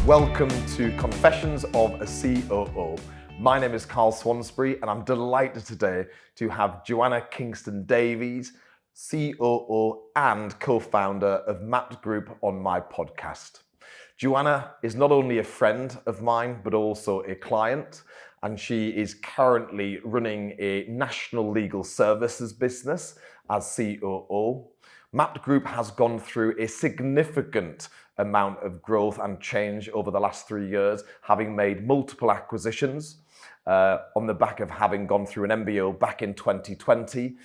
Welcome to Confessions of a COO. My name is Carl Swansbury and I'm delighted today to have Joanna Kingston-Davies, COO and co-founder of Mapped Group on my podcast. Joanna is not only a friend of mine, but also a client, and she is currently running a national legal services business as COO. Mapped Group has gone through a significant amount of growth and change over the last 3 years, having made multiple acquisitions on the back of having gone through an MBO back in 2020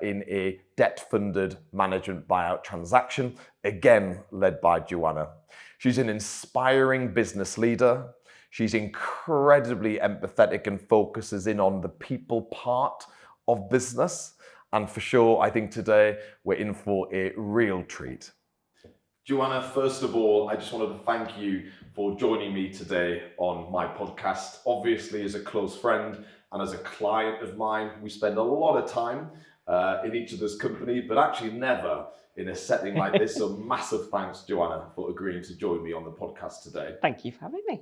in a debt-funded management buyout transaction, again led by Joanna. She's an inspiring business leader. She's incredibly empathetic and focuses in on the people part of business. And for sure, I think today we're in for a real treat. Joanna, first of all, I just wanted to thank you for joining me today on my podcast. Obviously, as a close friend and as a client of mine, we spend a lot of time in each other's company, but actually never in a setting like this. So massive thanks, Joanna, for agreeing to join me on the podcast today. Thank you for having me.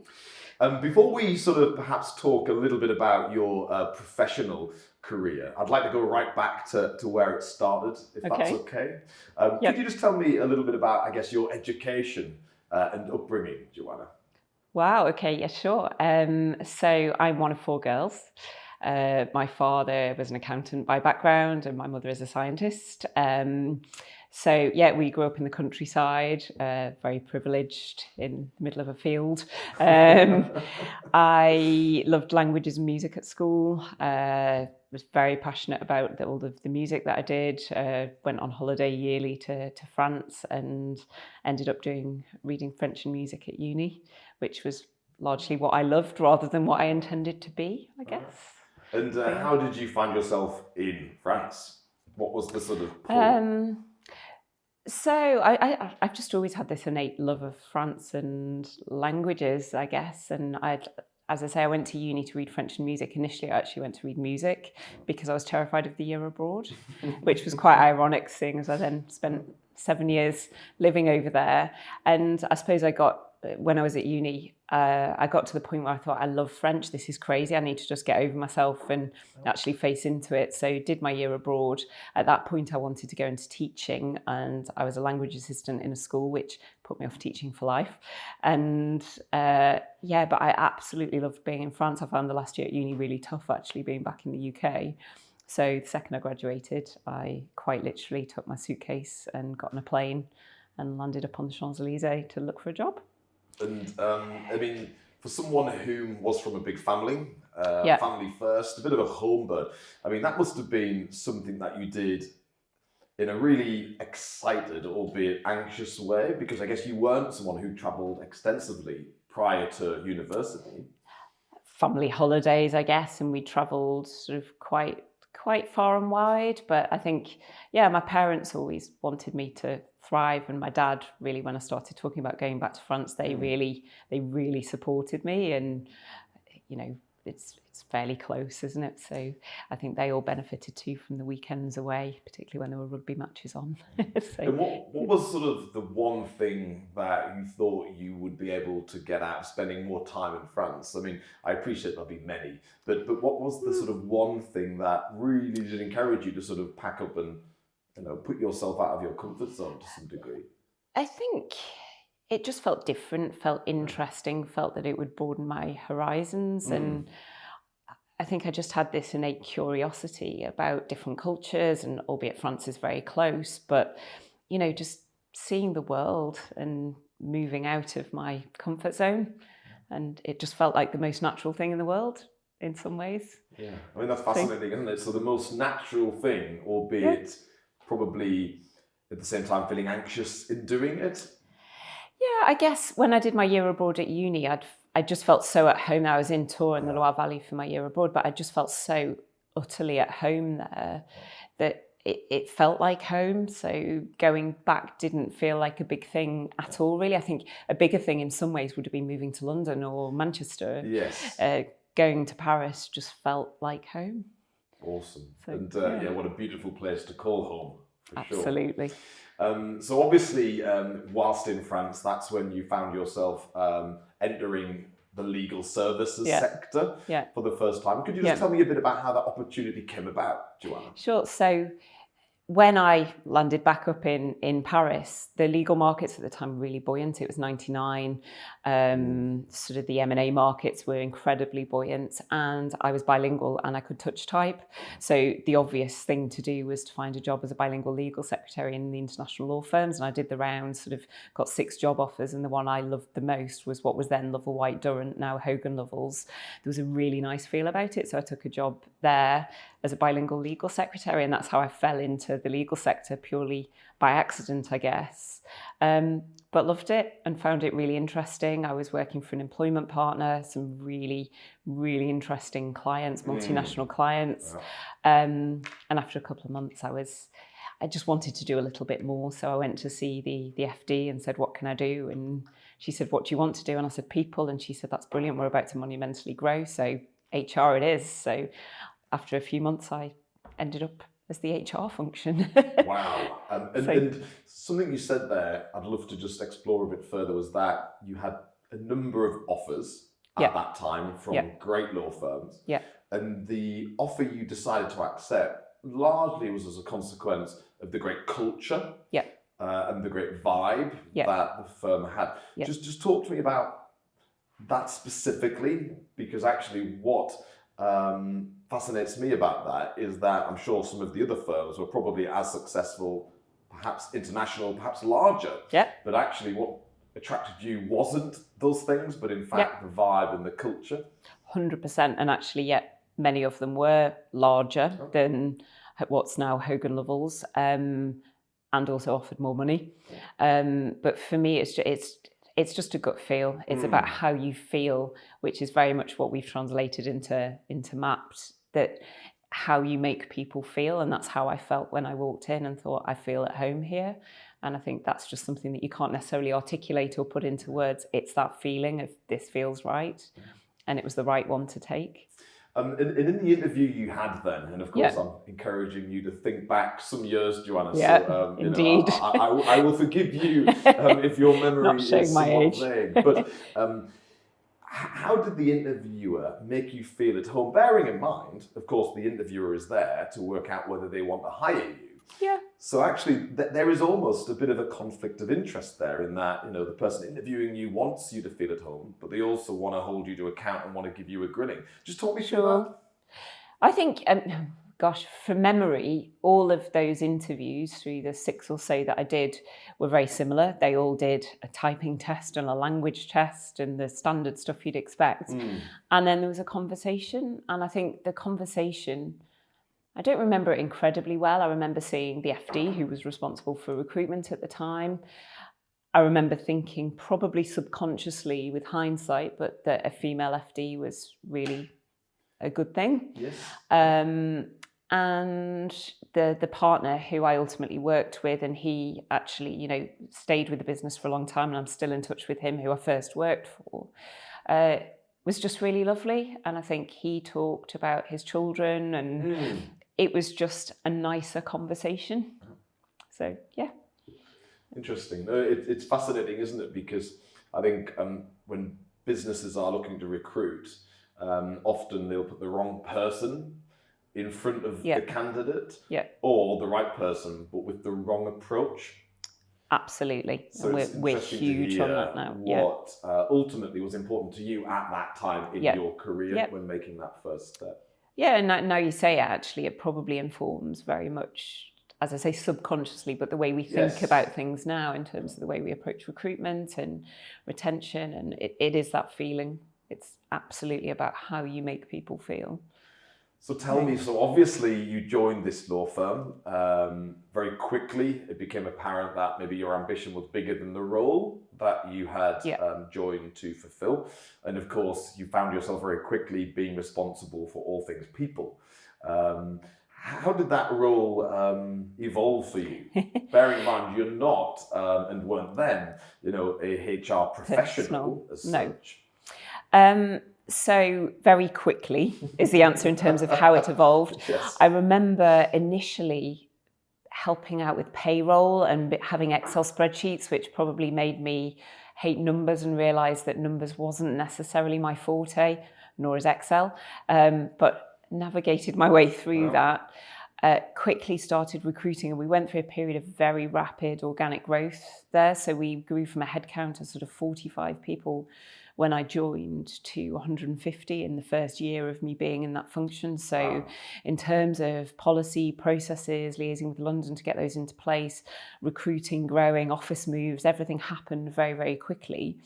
Before we sort of perhaps talk a little bit about your professional career, I'd like to go right back to where it started, if that's okay. Could you just tell me a little bit about, I guess, your education and upbringing, Joanna? Wow, okay, yeah, sure. So I'm one of 4 girls. My father was an accountant by background and my mother is a scientist. So yeah, we grew up in the countryside, very privileged in the middle of a field. I loved languages and music at school. Was very passionate about all of the music that I did. Went on holiday yearly to France and ended up reading French and music at uni, which was largely what I loved rather than what I intended to be, I guess. And how did you find yourself in France? What was the sort of pull? So I've just always had this innate love of France and languages, I guess. And as I say, I went to uni to read French and music. Initially, I actually went to read music because I was terrified of the year abroad, which was quite ironic, seeing as I then spent 7 years living over there. And I suppose when I was at uni, I got to the point where I thought, I love French. This is crazy. I need to just get over myself and actually face into it. So did my year abroad. At that point, I wanted to go into teaching, and I was a language assistant in a school, which put me off teaching for life. And but I absolutely loved being in France. I found the last year at uni really tough, actually, being back in the UK. So the second I graduated, I quite literally took my suitcase and got on a plane and landed up on the Champs-Élysées to look for a job. And I mean, for someone who was from a big family, family first, a bit of a home bird, I mean, that must have been something that you did in a really excited, albeit anxious way, because I guess you weren't someone who travelled extensively prior to university. Family holidays, I guess, and we travelled sort of quite far and wide. But I think, my parents always wanted me to thrive, and my dad really, when I started talking about going back to France, they really supported me, and it's fairly close, isn't it? So I think they all benefited too from the weekends away, particularly when there were rugby matches on. And what was sort of the one thing that you thought you would be able to get out of spending more time in France? I mean, I appreciate there'll be many, but what was the sort of one thing that really did encourage you to sort of pack up and put yourself out of your comfort zone to some degree? I think it just felt different, felt interesting, felt that it would broaden my horizons. And I think I just had this innate curiosity about different cultures, and albeit France is very close, but, just seeing the world and moving out of my comfort zone. And it just felt like the most natural thing in the world in some ways. Yeah, I mean, that's fascinating, isn't it? So the most natural thing, albeit probably at the same time feeling anxious in doing it. Yeah, I guess when I did my year abroad at uni, I just felt so at home. I was in Tours in the Loire Valley for my year abroad, but I just felt so utterly at home there that it felt like home. So going back didn't feel like a big thing at all, really. I think a bigger thing in some ways would have been moving to London or Manchester. Yes. Going to Paris just felt like home. Awesome. So, and what a beautiful place to call home, for Absolutely. Sure. So obviously, whilst in France, that's when you found yourself entering the legal services Yeah. sector Yeah. for the first time. Could you just tell me a bit about how that opportunity came about, Joanna? Sure. So when I landed back up in Paris, the legal markets at the time were really buoyant. It was 99. Sort of the M&A markets were incredibly buoyant, and I was bilingual and I could touch type. So the obvious thing to do was to find a job as a bilingual legal secretary in the international law firms. And I did the rounds, sort of got 6 job offers. And the one I loved the most was what was then Lovell White Durrant, now Hogan Lovells. There was a really nice feel about it. So I took a job there as a bilingual legal secretary, and that's how I fell into the legal sector, purely by accident, I guess. But loved it and found it really interesting. I was working for an employment partner, some really, really interesting clients, multinational clients. And after a couple of months, I just wanted to do a little bit more. So I went to see the FD and said, what can I do? And she said, what do you want to do? And I said, people. And she said, that's brilliant. We're about to monumentally grow. So HR it is. So after a few months, I ended up as the HR function. Wow. And something you said there, I'd love to just explore a bit further, was that you had a number of offers at that time from great law firms. Yeah. And the offer you decided to accept largely was as a consequence of the great culture and the great vibe that the firm had. Just talk to me about that specifically, because actually what fascinates me about that is that I'm sure some of the other firms were probably as successful, perhaps international, perhaps larger. Yeah. But actually what attracted you wasn't those things, but in fact the vibe and the culture. 100%. And actually, many of them were larger than what's now Hogan Lovells, and also offered more money. But for me, it's just a gut feel. It's about how you feel, which is very much what we've translated into MAPT, that how you make people feel. And that's how I felt when I walked in and thought, I feel at home here. And I think that's just something that you can't necessarily articulate or put into words. It's that feeling of this feels right. And it was the right one to take. And in the interview you had then, and of course I'm encouraging you to think back some years, Joanna. Yeah, so, indeed. I will forgive you if your memory is somewhat vague. But how did the interviewer make you feel at home? Bearing in mind, of course, the interviewer is there to work out whether they want to hire you. Yeah. So actually, there is almost a bit of a conflict of interest there in that, the person interviewing you wants you to feel at home, but they also want to hold you to account and want to give you a grilling. Just talk me through that. I think, from memory, all of those interviews through the 6 or so that I did were very similar. They all did a typing test and a language test and the standard stuff you'd expect. And then there was a conversation. And I think the conversation, I don't remember it incredibly well. I remember seeing the FD who was responsible for recruitment at the time. I remember thinking, probably subconsciously with hindsight, but that a female FD was really a good thing. Yes. And the partner who I ultimately worked with, and he actually, stayed with the business for a long time, and I'm still in touch with him, who I first worked for, was just really lovely. And I think he talked about his children, and it was just a nicer conversation. So, yeah. Interesting. It's fascinating, isn't it? Because I think when businesses are looking to recruit, often they'll put the wrong person in front of the candidate, or the right person, but with the wrong approach. Absolutely. So we're huge on that now. What ultimately was important to you at that time in your career when making that first step. Yeah, and now you say it, actually, it probably informs very much, as I say, subconsciously, but the way we think about things now in terms of the way we approach recruitment and retention, and it is that feeling. It's absolutely about how you make people feel. So tell me, so obviously you joined this law firm very quickly. It became apparent that maybe your ambition was bigger than the role that you had joined to fulfill. And of course, you found yourself very quickly being responsible for all things people. How did that role evolve for you? Bearing in mind, you're not, and weren't then, a HR professional as such. So very quickly is the answer in terms of how it evolved. I remember initially helping out with payroll and having Excel spreadsheets, which probably made me hate numbers and realised that numbers wasn't necessarily my forte, nor is Excel, but navigated my way through that. Quickly started recruiting, and we went through a period of very rapid organic growth there. So we grew from a headcount of sort of 45 people when I joined to 150 in the first year of me being in that function. So in terms of policy, processes, liaising with London to get those into place, recruiting, growing, office moves, everything happened very, very quickly.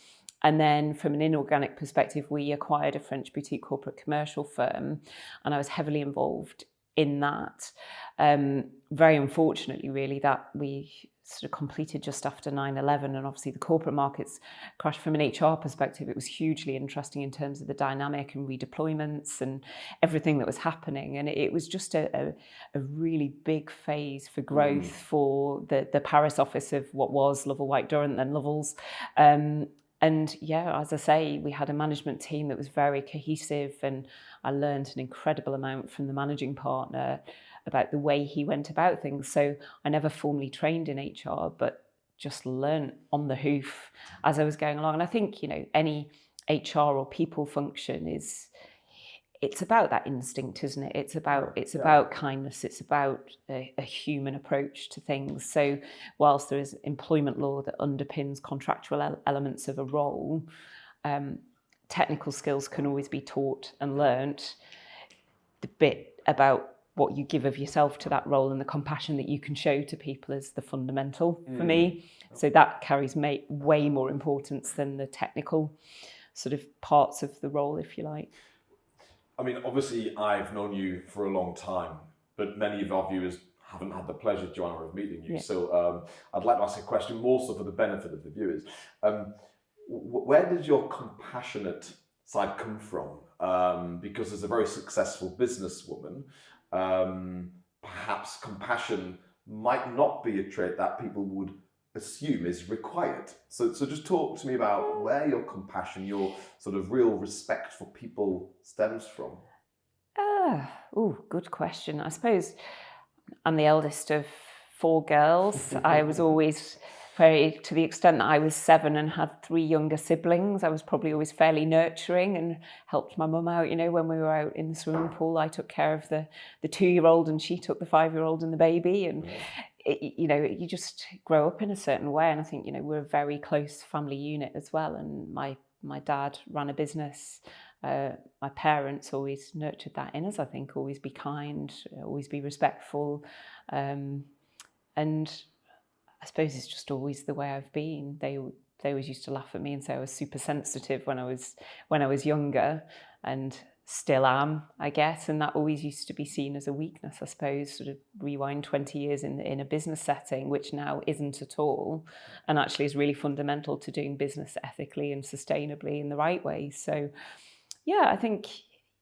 And then from an inorganic perspective, we acquired a French boutique corporate commercial firm, and I was heavily involved in that. Very unfortunately, really, that we sort of completed just after 9/11, and obviously the corporate markets crashed. From an HR perspective, it was hugely interesting in terms of the dynamic and redeployments and everything that was happening. And it was just a really big phase for growth for the Paris office of what was Lovell White Durrant, then Lovells. And yeah, as I say, we had a management team that was very cohesive, and I learned an incredible amount from the managing partner about the way he went about things. So I never formally trained in HR, but just learned on the hoof as I was going along. And I think, any HR or people function it's about that instinct, isn't it? It's about kindness. It's about a human approach to things. So whilst there is employment law that underpins contractual elements of a role, technical skills can always be taught and learnt. The bit about what you give of yourself to that role and the compassion that you can show to people is the fundamental for me. So that carries way more importance than the technical sort of parts of the role, if you like. I mean, obviously, I've known you for a long time, but many of our viewers haven't had the pleasure, Joanna, of meeting you. Yeah. So I'd like to ask a question more so for the benefit of the viewers. Where did your compassionate side come from? Because as a very successful businesswoman, perhaps compassion might not be a trait that people would assume is required. So just talk to me about where your compassion, your sort of real respect for people stems from. Good question. I suppose I'm the eldest of 4 girls. I was always to the extent that I was 7 and had 3 younger siblings, I was probably always fairly nurturing and helped my mum out. When we were out in the swimming pool, I took care of the 2-year-old and she took the 5-year-old and the baby. And you just grow up in a certain way. And I think, we're a very close family unit as well. And my dad ran a business. My parents always nurtured that in us, I think. Always be kind, always be respectful. And I suppose it's just always the way I've been. They always used to laugh at me and say I was super sensitive when I was younger, and still am, I guess. And that always used to be seen as a weakness, I suppose. Sort of rewind 20 years in a business setting, which now isn't at all, and actually is really fundamental to doing business ethically and sustainably in the right way. So, yeah, I think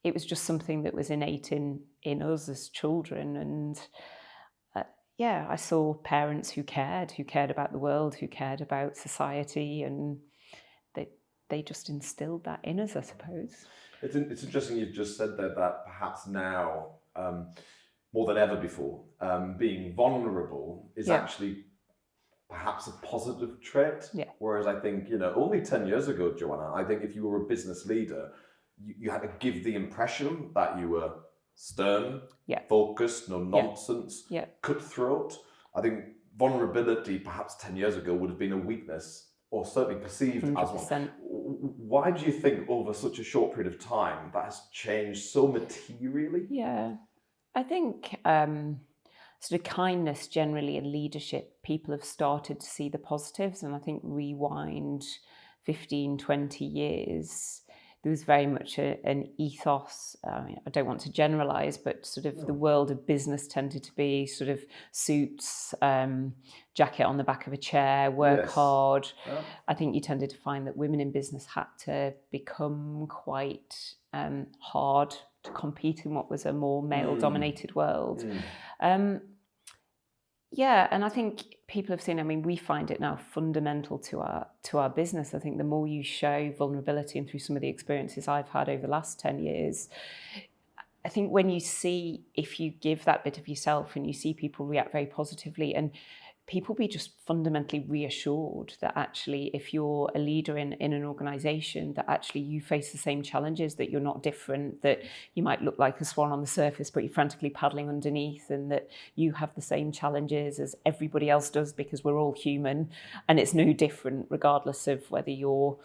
it was just something that was innate in us as children. And I saw parents who cared about the world, who cared about society, and they just instilled that in us, I suppose. It's interesting you've just said that perhaps now, more than ever before, being vulnerable is actually perhaps a positive trait. Yeah. Whereas I think, only 10 years ago, Joanna, I think if you were a business leader, you had to give the impression that you were stern, focused, no nonsense, cutthroat. I think vulnerability perhaps 10 years ago would have been a weakness, or certainly perceived 100%. As one. Why do you think over such a short period of time that has changed so materially? Yeah, I think sort of kindness generally in leadership, people have started to see the positives. And I think rewind 15, 20 years, there was very much an ethos. I don't want to generalise, but sort of the world of business tended to be sort of suits, jacket on the back of a chair, work hard. Yeah. I think you tended to find that women in business had to become quite hard to compete in what was a more male-dominated world. And I think people have seen, we find it now fundamental to our business. I think the more you show vulnerability, and through some of the experiences I've had over the last 10 years, I think when you see, if you give that bit of yourself and you see people react very positively, and people be just fundamentally reassured that actually if you're a leader in an organization, that actually you face the same challenges, that you're not different, that you might look like a swan on the surface but you're frantically paddling underneath, and that you have the same challenges as everybody else does, because we're all human and it's no different regardless of whether you're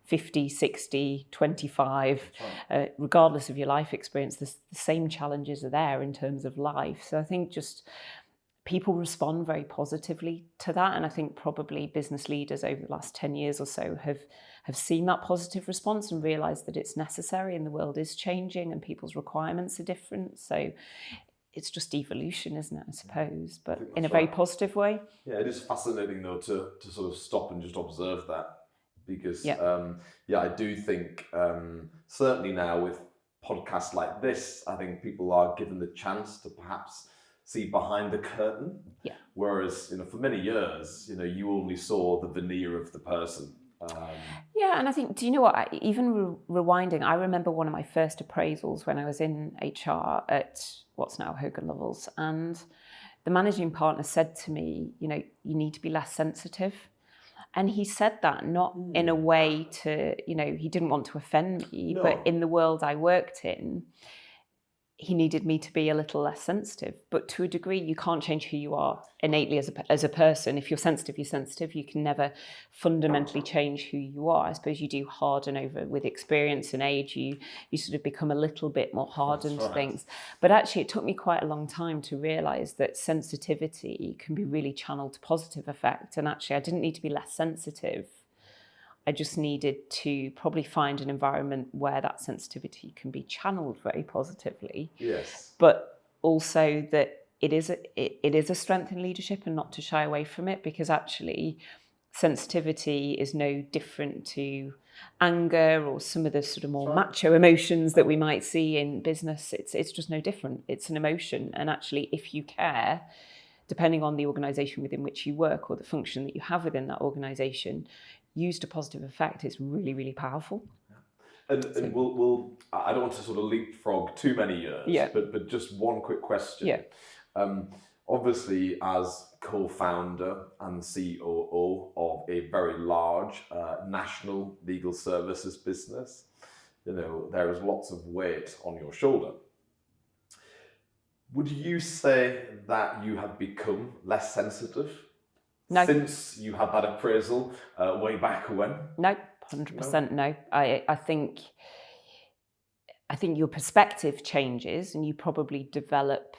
50, 60, 25, regardless of your life experience. The same challenges are there in terms of life. So I think just people respond very positively to that. And I think probably business leaders over the last 10 years or so have seen that positive response and realised that it's necessary, and the world is changing and people's requirements are different. So it's just evolution, isn't it, I suppose, but in a very positive way. Yeah, it is fascinating though to sort of stop and just observe that, because I do think certainly now with podcasts like this, I think people are given the chance to perhaps see behind the curtain. Yeah. Whereas, for many years, you only saw the veneer of the person. Yeah, and I think, do you know what, even rewinding, I remember one of my first appraisals when I was in HR at what's now Hogan Lovells, and the managing partner said to me, you need to be less sensitive. And he said that not in a way to, he didn't want to offend me, but in the world I worked in, he needed me to be a little less sensitive. But to a degree, you can't change who you are innately as a person. If you're sensitive, you're sensitive. You can never fundamentally change who you are. I suppose you do harden over with experience and age. You sort of become a little bit more hardened to things. But actually, it took me quite a long time to realise that sensitivity can be really channeled to positive effect. And actually, I didn't need to be less sensitive. I just needed to probably find an environment where that sensitivity can be channeled very positively. Yes. But also that it is a strength in leadership, and not to shy away from it, because actually sensitivity is no different to anger or some of the sort of more macho emotions that we might see in business. It's just no different. It's an emotion. And actually, if you care, depending on the organisation within which you work or the function that you have within that organisation, used to positive effect is really, really powerful. And we'll I don't want to sort of leapfrog too many years, but just one quick question. Yeah. Obviously, as co-founder and COO of a very large national legal services business, there is lots of weight on your shoulder. Would you say that you have become less sensitive? No. Since you had that appraisal way back when? No, 100% no. I think your perspective changes, and you probably develop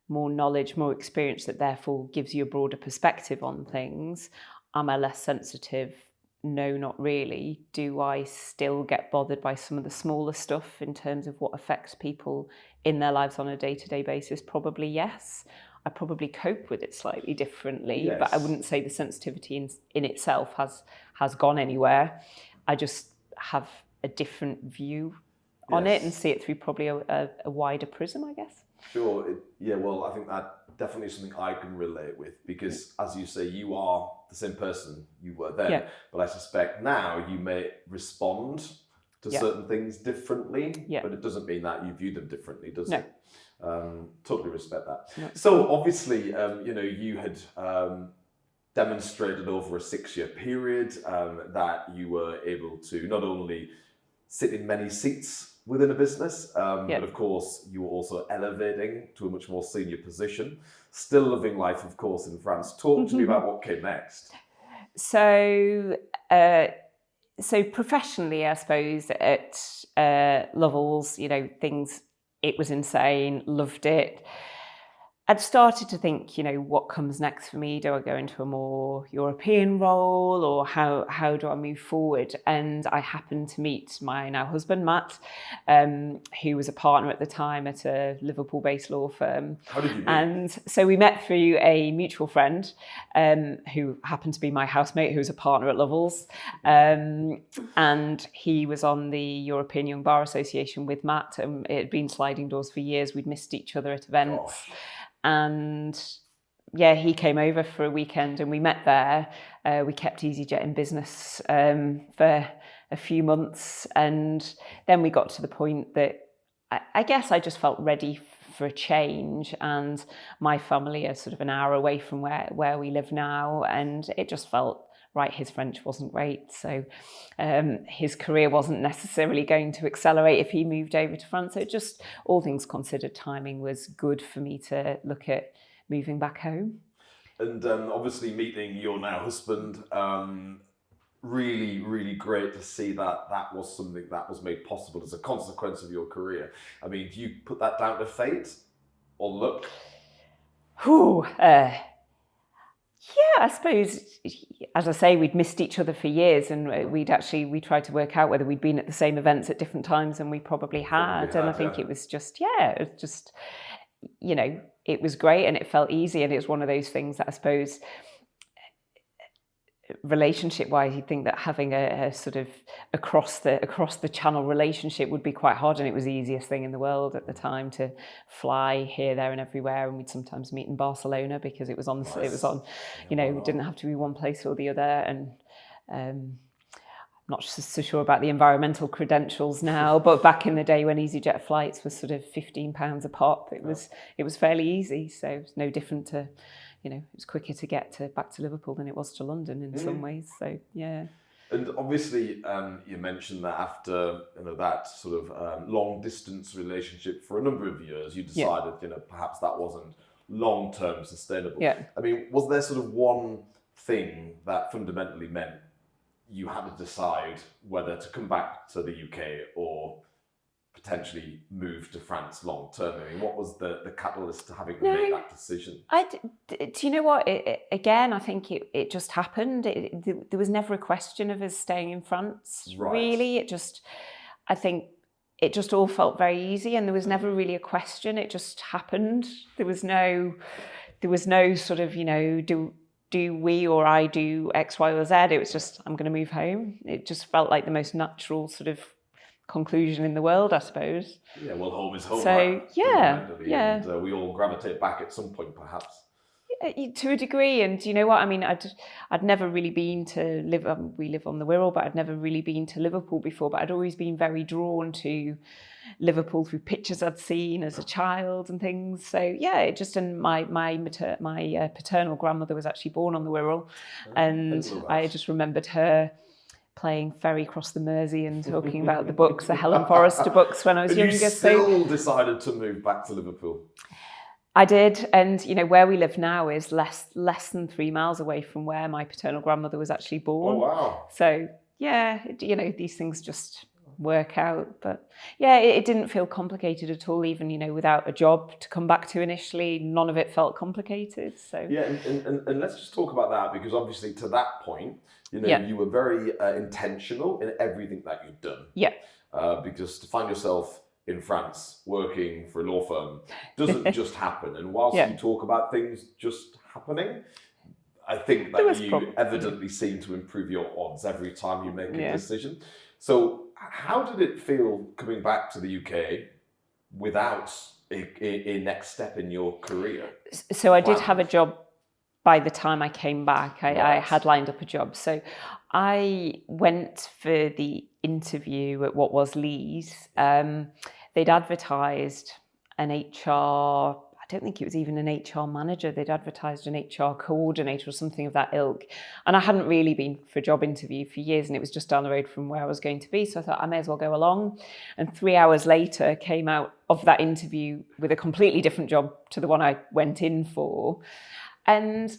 more knowledge, more experience that therefore gives you a broader perspective on things. Am I less sensitive? No, not really. Do I still get bothered by some of the smaller stuff in terms of what affects people in their lives on a day-to-day basis? Probably yes. I probably cope with it slightly differently, but I wouldn't say the sensitivity in itself has gone anywhere. I just have a different view on it and see it through probably a wider prism, I guess. Sure. Well, I think that definitely is something I can relate with, because as you say, you are the same person you were then, but I suspect now you may respond to certain things differently, but it doesn't mean that you view them differently, does it? Totally respect that. No. So obviously, you had demonstrated over a 6-year period that you were able to not only sit in many seats within a business, but of course you were also elevating to a much more senior position, still living life, of course, in France. Talk to me about what came next. So professionally, I suppose, at Lovells, things, it was insane, loved it. I'd started to think, what comes next for me? Do I go into a more European role, or how do I move forward? And I happened to meet my now husband, Matt, who was a partner at the time at a Liverpool-based law firm. How did you meet? And so we met through a mutual friend who happened to be my housemate, who was a partner at Lovells. And he was on the European Young Bar Association with Matt, and it had been sliding doors for years. We'd missed each other at events. Gosh. And he came over for a weekend and we met there. We kept EasyJet in business for a few months. And then we got to the point that I guess I just felt ready for a change, and my family are sort of an hour away from where we live now, and it just felt right. His French wasn't great, so his career wasn't necessarily going to accelerate if he moved over to France. So it just, all things considered, timing was good for me to look at moving back home. And obviously meeting your now husband, really, really great to see that that was something that was made possible as a consequence of your career. I mean, do you put that down to fate or luck? Yeah, I suppose, as I say, we'd missed each other for years, and we tried to work out whether we'd been at the same events at different times, and we probably had. And I think it was just, it was great, and it felt easy, and it was one of those things that I suppose, relationship-wise, you'd think that having a sort of across the channel relationship would be quite hard, and it was the easiest thing in the world at the time to fly here, there, and everywhere. And we'd sometimes meet in Barcelona because it was on. Nice. It was on. We didn't have to be one place or the other. And I'm not so sure about the environmental credentials now, but back in the day when EasyJet flights were sort of £15 a pop, it was fairly easy. So it's no different to. It was quicker to get back to Liverpool than it was to London in some ways. So, yeah. And obviously, you mentioned that after that sort of long distance relationship for a number of years, you decided perhaps that wasn't long term sustainable. Yeah. I mean, was there sort of one thing that fundamentally meant you had to decide whether to come back to the UK or potentially move to France long term? I mean, what was the catalyst to having to make that decision? Do you know what? Again, I think it just happened. There was never a question of us staying in France. Right. Really, I think it just all felt very easy, and there was never really a question. It just happened. There was no sort of do we or I do X, Y, or Z. It was just, I'm going to move home. It just felt like the most natural sort of conclusion in the world, I suppose. Yeah, well, home is home. So, right? yeah. And we all gravitate back at some point, perhaps. To a degree, and you know what I mean. I'd never really been to live. We live on the Wirral, but I'd never really been to Liverpool before. But I'd always been very drawn to Liverpool through pictures I'd seen as a child and things. So yeah, it just, and my paternal grandmother was actually born on the Wirral, and I just remembered her playing Ferry Across the Mersey and talking about the books, the Helen Forrester books, when I was younger. You still decided to move back to Liverpool? I did, and where we live now is less than 3 miles away from where my paternal grandmother was actually born. Oh wow! So yeah, these things just work out. But yeah, it didn't feel complicated at all. Even without a job to come back to initially, none of it felt complicated. So yeah, and let's just talk about that, because obviously to that point, you were very intentional in everything that you'd done. Yeah. Because to find yourself in France working for a law firm doesn't just happen. And whilst you talk about things just happening, I think that you evidently seem to improve your odds every time you make a decision. So how did it feel coming back to the UK without a next step in your career? So I did have a job by the time I came back. I had lined up a job. So I went for the interview at what was Lee's. They'd advertised an HR, I don't think it was even an HR manager. They'd advertised an HR coordinator or something of that ilk. And I hadn't really been for a job interview for years, and it was just down the road from where I was going to be. So I thought I may as well go along. And 3 hours later came out of that interview with a completely different job to the one I went in for. And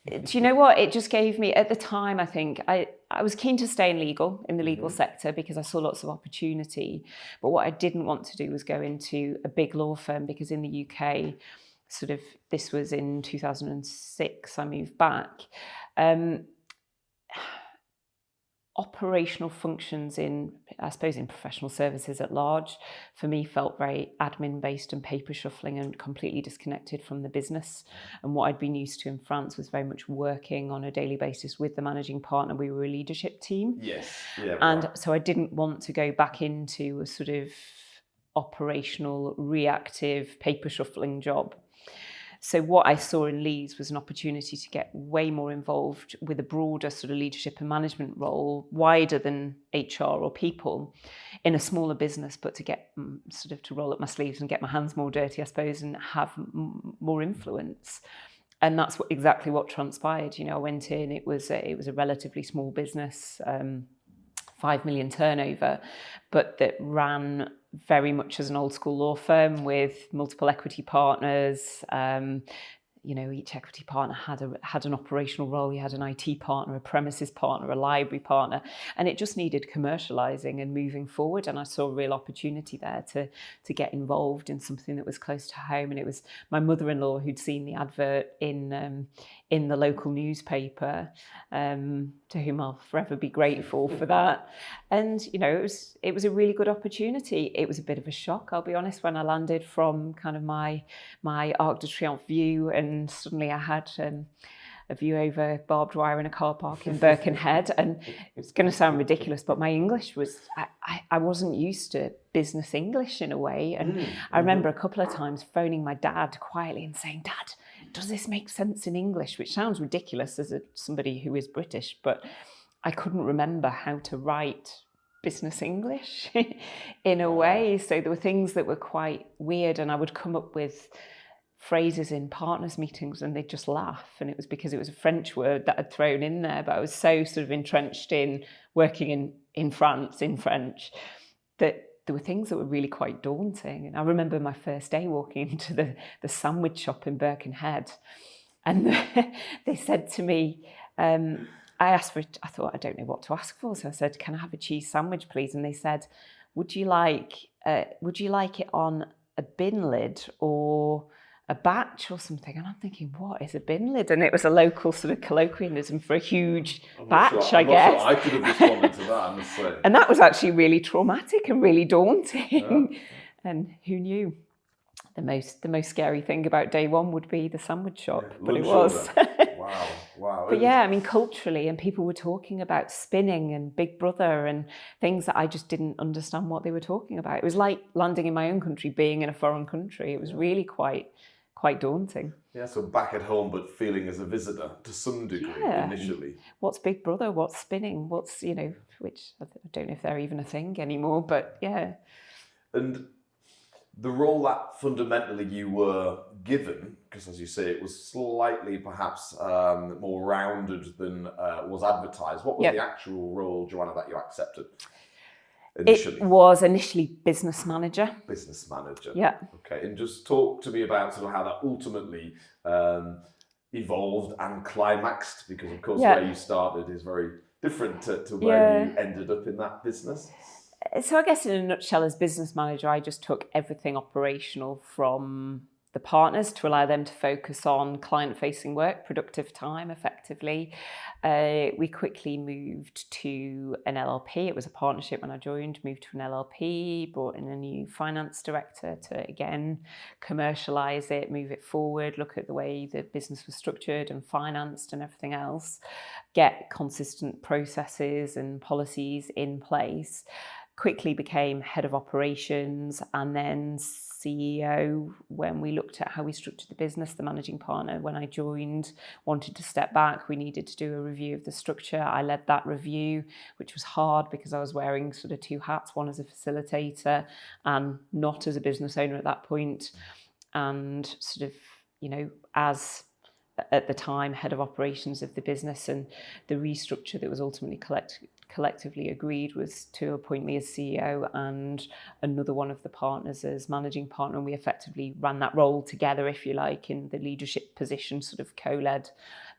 do you know what? It just gave me, at the time, I think, I was keen to stay in the legal sector, because I saw lots of opportunity. But what I didn't want to do was go into a big law firm, because in the UK, this was in 2006, I moved back. Operational functions in professional services at large, for me, felt very admin-based and paper shuffling and completely disconnected from the business. And what I'd been used to in France was very much working on a daily basis with the managing partner. We were a leadership team. Yes. Yeah. And so I didn't want to go back into a sort of operational, reactive, paper shuffling job. So what I saw in Leeds was an opportunity to get way more involved with a broader sort of leadership and management role, wider than HR or people, in a smaller business, but to get sort of to roll up my sleeves and get my hands more dirty, I suppose, and have more influence. And that's exactly what transpired. I went in, it was a relatively small business, 5 million turnover, but that ran very much as an old school law firm with multiple equity partners. Each equity partner had an operational role. You had an IT partner, a premises partner, a library partner, and it just needed commercializing and moving forward. And I saw a real opportunity there to get involved in something that was close to home. And it was my mother-in-law who'd seen the advert in the local newspaper, to whom I'll forever be grateful for that. And it was a really good opportunity. It was a bit of a shock, I'll be honest, when I landed from kind of my Arc de Triomphe view, and suddenly I had a view over barbed wire in a car park in Birkenhead. And it's going to sound ridiculous, but my English was, I wasn't used to business English in a way. And I remember a couple of times phoning my dad quietly and saying, "Dad, does this make sense in English?" Which sounds ridiculous as somebody who is British, but I couldn't remember how to write business English in a way. So there were things that were quite weird, and I would come up with phrases in partners meetings and they'd just laugh, and it was because it was a French word that I'd thrown in there, but I was so sort of entrenched in working in France in French that there were things that were really quite daunting. And I remember my first day walking into the sandwich shop in Birkenhead, and they said to me, I thought, I don't know what to ask for, so I said, "Can I have a cheese sandwich, please?" And they said, would you like it on a bin lid or a batch or something?" And I'm thinking, what is a bin lid? And it was a local sort of colloquialism for a huge batch, I guess. I could have responded to that, I must say. And that was actually really traumatic and really daunting. Yeah. And who knew? The most scary thing about day one would be the sandwich shop, but it was. Wow. But yeah, I mean, culturally, and people were talking about spinning and Big Brother and things that I just didn't understand what they were talking about. It was like landing in my own country, being in a foreign country. It was really quite daunting. Yeah, so back at home, but feeling as a visitor to some degree initially. What's Big Brother? What's spinning? What's, which I don't know if they're even a thing anymore, but yeah. And the role that fundamentally you were given, because as you say, it was slightly perhaps more rounded than was advertised. What was the actual role, Joanna, that you accepted initially? It was initially business manager. Business manager. Yeah. Okay, and just talk to me about sort of how that ultimately evolved and climaxed, because of course where you started is very different to where you ended up in that business. So I guess in a nutshell, as business manager, I just took everything operational from the partners to allow them to focus on client-facing work, productive time, effectively. We quickly moved to an LLP. It was a partnership when I joined, moved to an LLP, brought in a new finance director to, again, commercialise it, move it forward, look at the way the business was structured and financed and everything else, get consistent processes and policies in place. Quickly became head of operations and then CEO when we looked at how we structured the business. The managing partner, when I joined, wanted to step back. We needed to do a review of the structure. I led that review, which was hard because I was wearing sort of two hats, one as a facilitator and not as a business owner at that point. And sort of, as at the time, head of operations of the business, and the restructure that was ultimately collectively agreed was to appoint me as CEO and another one of the partners as managing partner, and we effectively ran that role together, if you like, in the leadership position, sort of co-led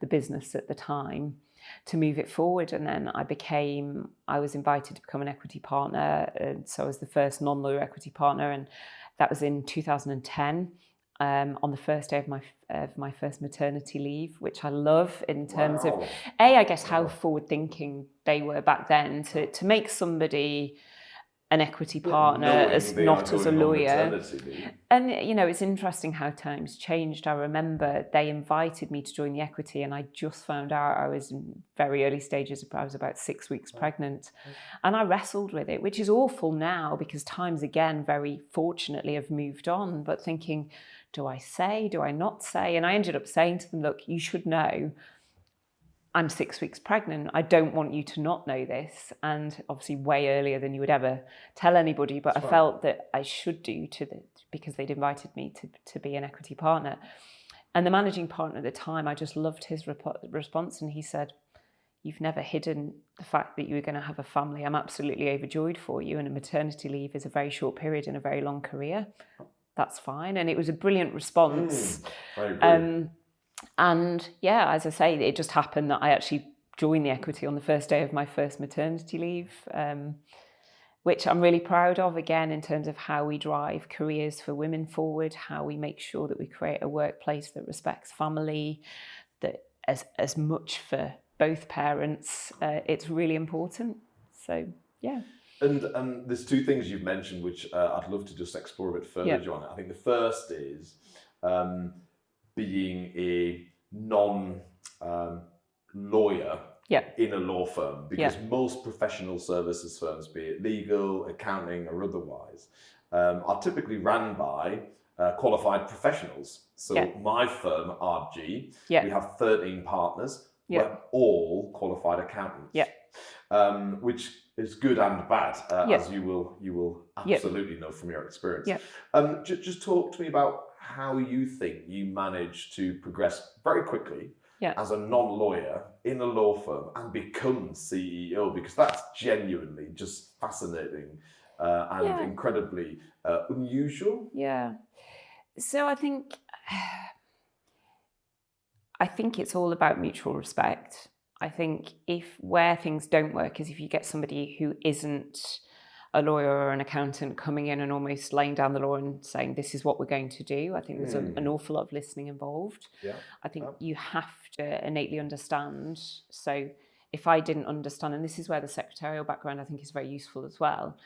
the business at the time to move it forward. And then I was invited to become an equity partner, and so I was the first non-lawyer equity partner, and that was in 2010. On the first day of my first maternity leave, which I love in terms of, I guess, how forward-thinking they were back then to make somebody an equity partner not as a lawyer. And, it's interesting how times changed. I remember they invited me to join the equity and I just found out I was in very early stages. I was about 6 weeks pregnant and I wrestled with it, which is awful now because times again, very fortunately, have moved on. But thinking, do I say, do I not say? And I ended up saying to them, look, you should know I'm 6 weeks pregnant. I don't want you to not know this. And obviously way earlier than you would ever tell anybody, but I felt that I should do because they'd invited me to be an equity partner. And the managing partner at the time, I just loved his response. And he said, you've never hidden the fact that you were going to have a family. I'm absolutely overjoyed for you. And a maternity leave is a very short period in a very long career. That's fine. And it was a brilliant response. And yeah, as I say, it just happened that I actually joined the equity on the first day of my first maternity leave, which I'm really proud of, again, in terms of how we drive careers for women forward, how we make sure that we create a workplace that respects family, that as much for both parents, it's really important. So, yeah. And there's two things you've mentioned which I'd love to just explore a bit further, Joanna. I think the first is being a non-lawyer in a law firm, because most professional services firms, be it legal, accounting or otherwise, are typically run by qualified professionals. So my firm, RG, we have 13 partners. We're all qualified accountants, which is good and bad, as you will absolutely know from your experience. Just talk to me about how you think you manage to progress very quickly as a non-lawyer in a law firm and become CEO, because that's genuinely just fascinating and incredibly unusual. So I think it's all about mutual respect. I think where things don't work is if you get somebody who isn't a lawyer or an accountant coming in and almost laying down the law and saying, this is what we're going to do. I think there's an awful lot of listening involved. I think you have to innately understand. So if I didn't understand, and this is where the secretarial background I think is very useful as well,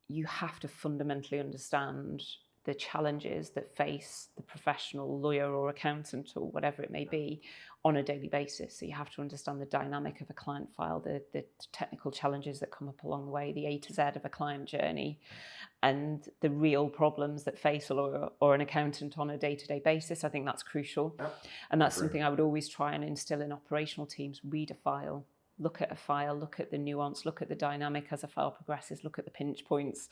you have to fundamentally understand the challenges that face the professional lawyer or accountant or whatever it may be on a daily basis. So you have to understand the dynamic of a client file, the technical challenges that come up along the way, the A to Z of a client journey, and the real problems that face a lawyer or an accountant on a day-to-day basis. I think that's crucial. And that's something I would always try and instill in operational teams. Read a file. Look at a file, look at the nuance, look at the dynamic as a file progresses, look at the pinch points,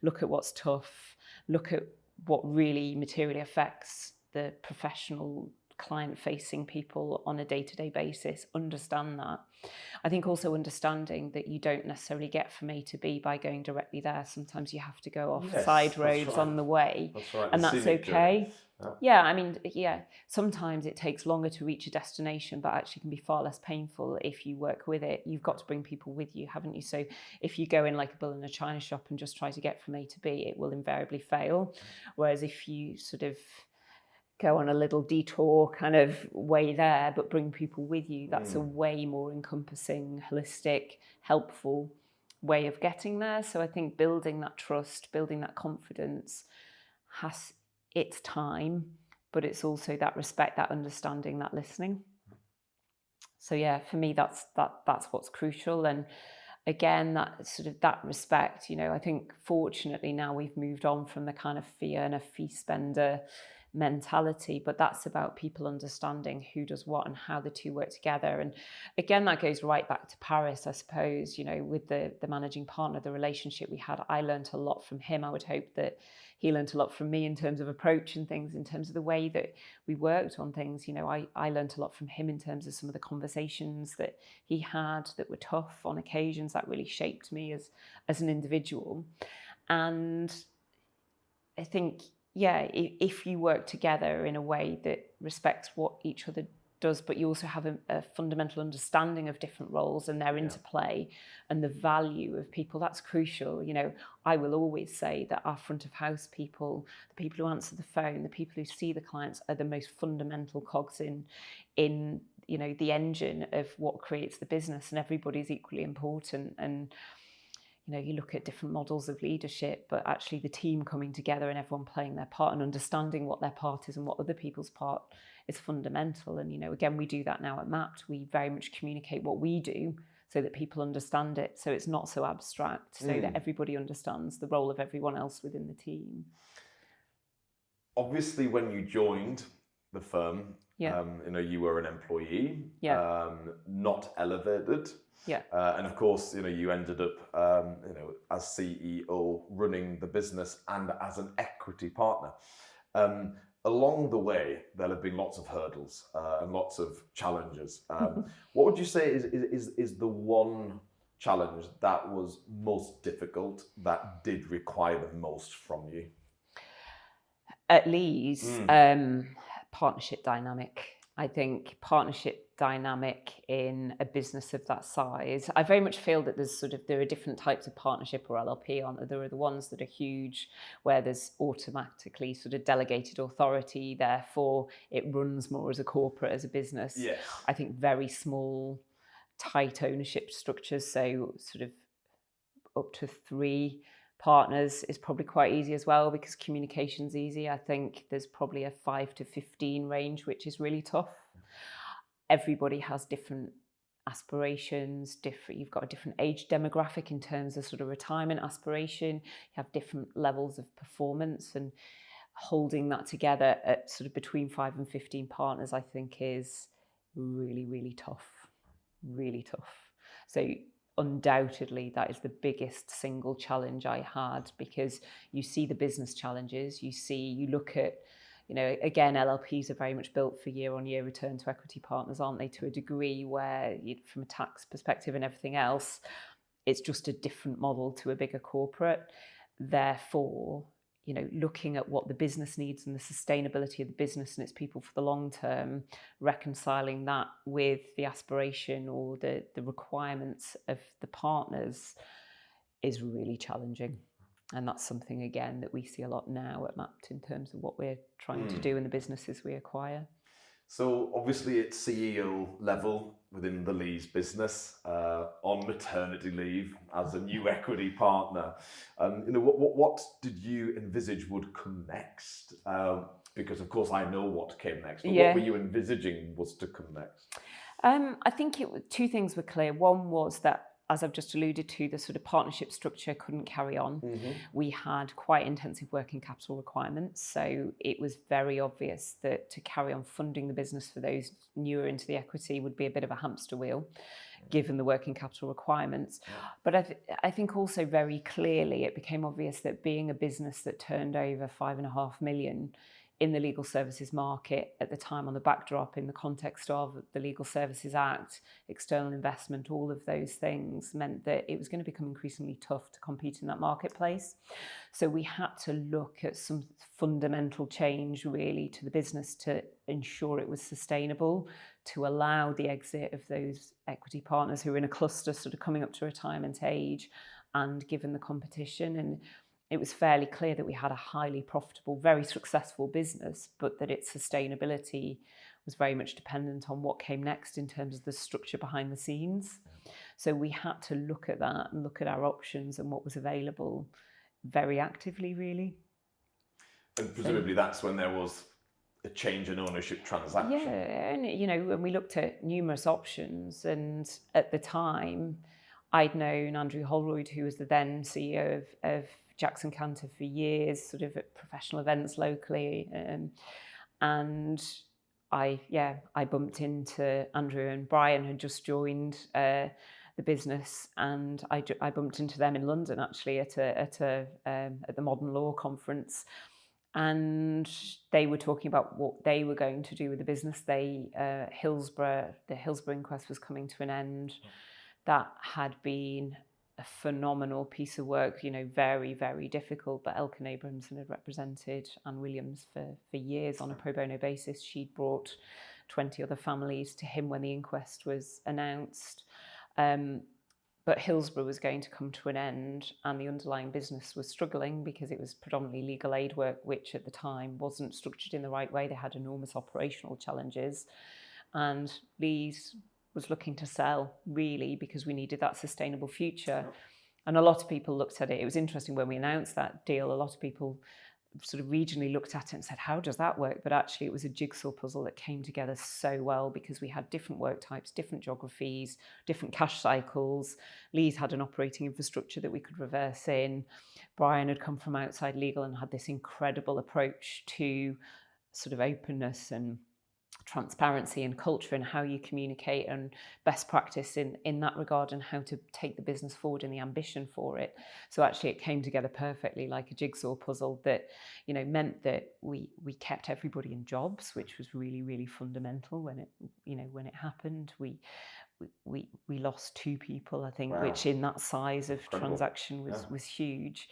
look at what's tough, look at what really materially affects the professional client-facing people on a day-to-day basis. Understand that. I think also understanding that you don't necessarily get from A to B by going directly there. Sometimes you have to go off side roads on the way, and that's okay. Sometimes it takes longer to reach a destination, but actually can be far less painful if you work with it. You've got to bring people with you, haven't you? So if you go in like a bull in a china shop and just try to get from A to B, it will invariably fail. Whereas if you sort of go on a little detour kind of way there, but bring people with you, that's a way more encompassing, holistic, helpful way of getting there. So I think building that trust, building that confidence has its time, but it's also that respect, that understanding, that listening. So yeah, for me, that's what's crucial. And again, that respect, I think fortunately now we've moved on from the kind of fear and a fee spender mentality, but that's about people understanding who does what and how the two work together. And again, that goes right back to Paris, I suppose, with the managing partner, the relationship we had. I learned a lot from him. I would hope that he learned a lot from me in terms of approach and things, in terms of the way that we worked on things. I learned a lot from him in terms of some of the conversations that he had that were tough on occasions, that really shaped me as an individual. And I think, if you work together in a way that respects what each other does, but you also have a fundamental understanding of different roles and their interplay and the value of people, that's crucial. I will always say that our front of house people, the people who answer the phone, the people who see the clients, are the most fundamental cogs in the engine of what creates the business, and everybody's equally important. And you look at different models of leadership, but actually the team coming together and everyone playing their part and understanding what their part is and what other people's part is fundamental. And, again, we do that now at Mapped. We very much communicate what we do so that people understand it. So it's not so abstract, so that everybody understands the role of everyone else within the team. obviously when you joined the firm, Yeah. you were an employee, Yeah. not elevated. Yeah. And of course, you ended up, as CEO running the business and as an equity partner. Along the way, there'll have been lots of hurdles and lots of challenges. What would you say is the one challenge that was most difficult, that did require the most from you? At Lee's, partnership dynamic. I think partnership dynamic in a business of that size. I very much feel that there are different types of partnership or LLP, aren't there? There are the ones that are huge, where there's automatically sort of delegated authority, therefore it runs more as a corporate, as a business. Yes. I think very small, tight ownership structures, so sort of up to 3 partners is probably quite easy as well, because communication's easy. I think there's probably a 5 to 15 range, which is really tough. Everybody has different aspirations, you've got a different age demographic in terms of sort of retirement aspiration. You have different levels of performance, and holding that together at sort of between 5 and 15 partners, I think is really, really tough. Really tough. So undoubtedly that is the biggest single challenge I had, because you see the business challenges, you look at, again, LLPs are very much built for year-on-year return to equity partners, aren't they, to a degree, where from a tax perspective and everything else, it's just a different model to a bigger corporate. Therefore, looking at what the business needs and the sustainability of the business and its people for the long term, reconciling that with the aspiration or the requirements of the partners is really challenging. And that's something, again, that we see a lot now at Mapped in terms of what we're trying to do in the businesses we acquire. So obviously at CEO level within the Lee's business, on maternity leave as a new equity partner, what did you envisage would come next? Because of course I know what came next, but what were you envisaging was to come next? I think 2 things were clear. One was that, as I've just alluded to, the sort of partnership structure couldn't carry on. We had quite intensive working capital requirements, so it was very obvious that to carry on funding the business for those newer into the equity would be a bit of a hamster wheel, given the working capital requirements. But I think also very clearly it became obvious that being a business that turned over 5.5 million in the legal services market at the time, on the backdrop, in the context of the Legal Services Act, external investment, all of those things meant that it was going to become increasingly tough to compete in that marketplace. So we had to look at some fundamental change really to the business to ensure it was sustainable, to allow the exit of those equity partners who were in a cluster sort of coming up to retirement age, and given the competition. And it was fairly clear that we had a highly profitable, very successful business, but that its sustainability was very much dependent on what came next in terms of the structure behind the scenes. So we had to look at that and look at our options and what was available very actively, really. And presumably that's when there was a change in ownership transaction. Yeah, and and we looked at numerous options, and at the time I'd known Andrew Holroyd, who was the then CEO of Jackson Cantor for years, sort of at professional events locally, and I bumped into Andrew, and Brian had just joined the business, and I bumped into them in London actually at the Modern Law Conference, and they were talking about what they were going to do with the business. The Hillsborough inquest was coming to an end. That had been a phenomenal piece of work, very, very difficult, but Elkin Abramson had represented Anne Williams for years on a pro bono basis. She'd brought 20 other families to him when the inquest was announced. But Hillsborough was going to come to an end, and the underlying business was struggling because it was predominantly legal aid work, which at the time wasn't structured in the right way. They had enormous operational challenges, and Lee's was looking to sell, really, because we needed that sustainable future. And a lot of people looked at it. It was interesting when we announced that deal, a lot of people sort of regionally looked at it and said, how does that work? But actually it was a jigsaw puzzle that came together so well because we had different work types, different geographies, different cash cycles. Lee's had an operating infrastructure that we could reverse in. Brian had come from outside legal and had this incredible approach to sort of openness and transparency and culture and how you communicate and best practice in that regard and how to take the business forward and the ambition for it. So actually it came together perfectly like a jigsaw puzzle that, you know, meant that we kept everybody in jobs, which was really, really fundamental when it happened. We lost 2 people, I think, wow. which in that size of Incredible. transaction was huge.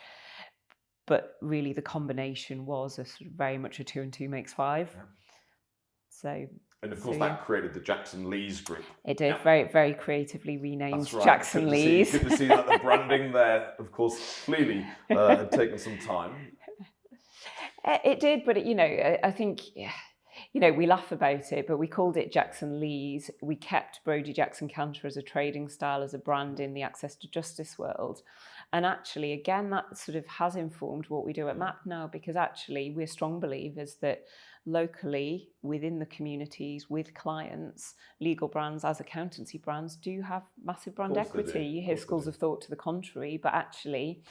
But really the combination was a sort of very much a 2 and 2 makes 5. Yeah. So, and of course, that created the Jackson Lees group. It did, very, very creatively renamed right. Jackson Lees. Good to see that the branding there, of course, clearly had taken some time. It did, but I think, we laugh about it, but we called it Jackson Lees. We kept Brodie Jackson Cantor as a trading style, as a brand in the access to justice world. And actually, again, that sort of has informed what we do at MAP now, because actually we're strong believers that locally, within the communities, with clients, legal brands as accountancy brands do have massive brand equity. You hear schools of thought to the contrary, but actually,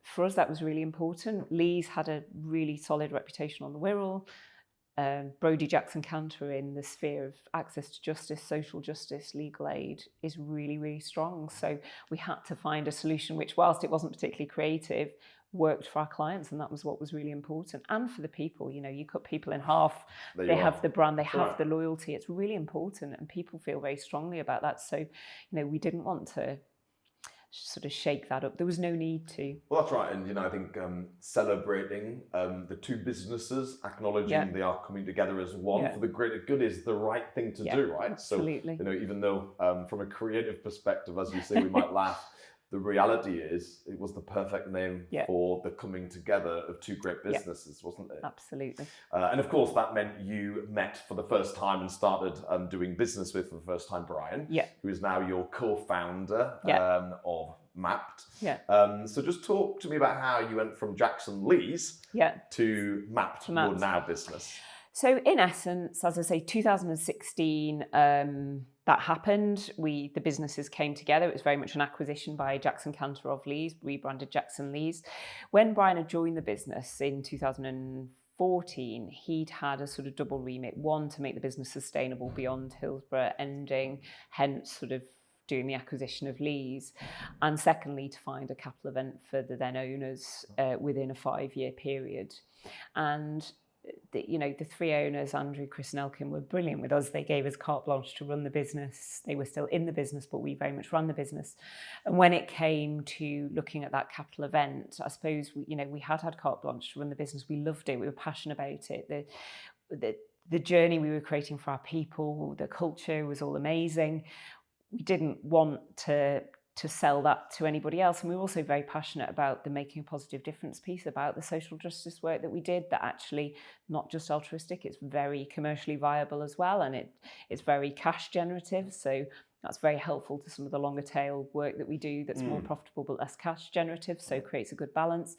for us that was really important. Lee's had a really solid reputation on the Wirral. Brodie Jackson Cantor in the sphere of access to justice, social justice, legal aid is really, really strong. So we had to find a solution which, whilst it wasn't particularly creative, worked for our clients, and that was what was really important. And for the people, you cut people in half, they have the brand, they have the loyalty. It's really important, and people feel very strongly about that. So, we didn't want to sort of shake that up. There was no need to. Well, that's right. And, I think celebrating the 2 businesses, acknowledging they are coming together as one for the greater good is the right thing to do, right? Absolutely. So, even though from a creative perspective, as you say, we might laugh, the reality is it was the perfect name for the coming together of 2 great businesses, wasn't it? Absolutely. And of course, that meant you met for the first time and started doing business with for the first time Brian, who is now your co-founder of Mapped. So just talk to me about how you went from Jackson Lees to Mapped, your now business. So in essence, as I say, 2016, that happened. The businesses came together. It was very much an acquisition by Jackson Cantor of Lees, rebranded Jackson Lees. When Brian had joined the business in 2014, he'd had a sort of double remit. One, to make the business sustainable beyond Hillsborough ending, hence sort of doing the acquisition of Lees. And secondly, to find a capital event for the then owners within a 5-year period. And the 3 owners, Andrew, Chris and Elkin, were brilliant with us. They gave us carte blanche to run the business. They were still in the business, but we very much ran the business. And when it came to looking at that capital event, I suppose we had carte blanche to run the business. We loved it. We were passionate about it. The journey we were creating for our people, the culture was all amazing. We didn't want to sell that to anybody else. And we were also very passionate about the making a positive difference piece, about the social justice work that we did, that actually not just altruistic, it's very commercially viable as well. And it's very cash generative. So that's very helpful to some of the longer tail work that we do that's more profitable but less cash generative. So it creates a good balance.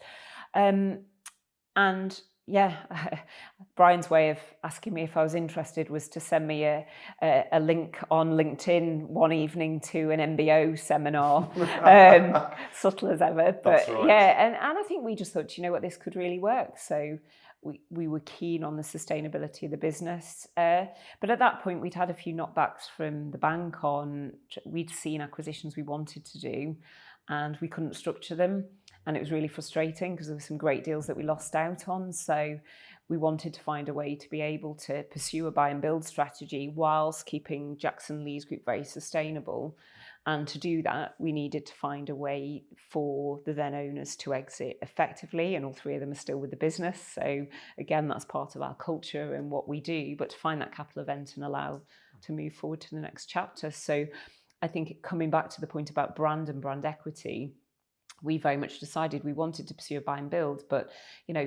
Brian's way of asking me if I was interested was to send me a link on LinkedIn one evening to an MBO seminar, subtle as ever. But and I think we just thought, this could really work. So we were keen on the sustainability of the business. But at that point, we'd had a few knockbacks from the bank we'd seen acquisitions we wanted to do, and we couldn't structure them. And it was really frustrating because there were some great deals that we lost out on. So we wanted to find a way to be able to pursue a buy and build strategy whilst keeping Jackson Lees Group very sustainable. And to do that, we needed to find a way for the then owners to exit effectively. And all 3 of them are still with the business. So again, that's part of our culture and what we do, but to find that capital event and allow to move forward to the next chapter. So I think coming back to the point about brand and brand equity, we very much decided we wanted to pursue a buy and build, but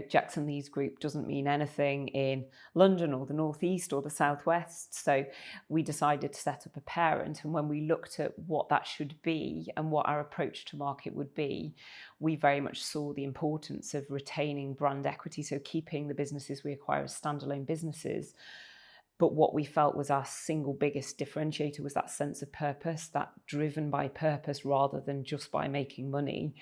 Jackson Lees Group doesn't mean anything in London or the Northeast or the Southwest. So we decided to set up a parent, and when we looked at what that should be and what our approach to market would be, we very much saw the importance of retaining brand equity, so keeping the businesses we acquire as standalone businesses. But what we felt was our single biggest differentiator was that sense of purpose, that driven by purpose rather than just by making money.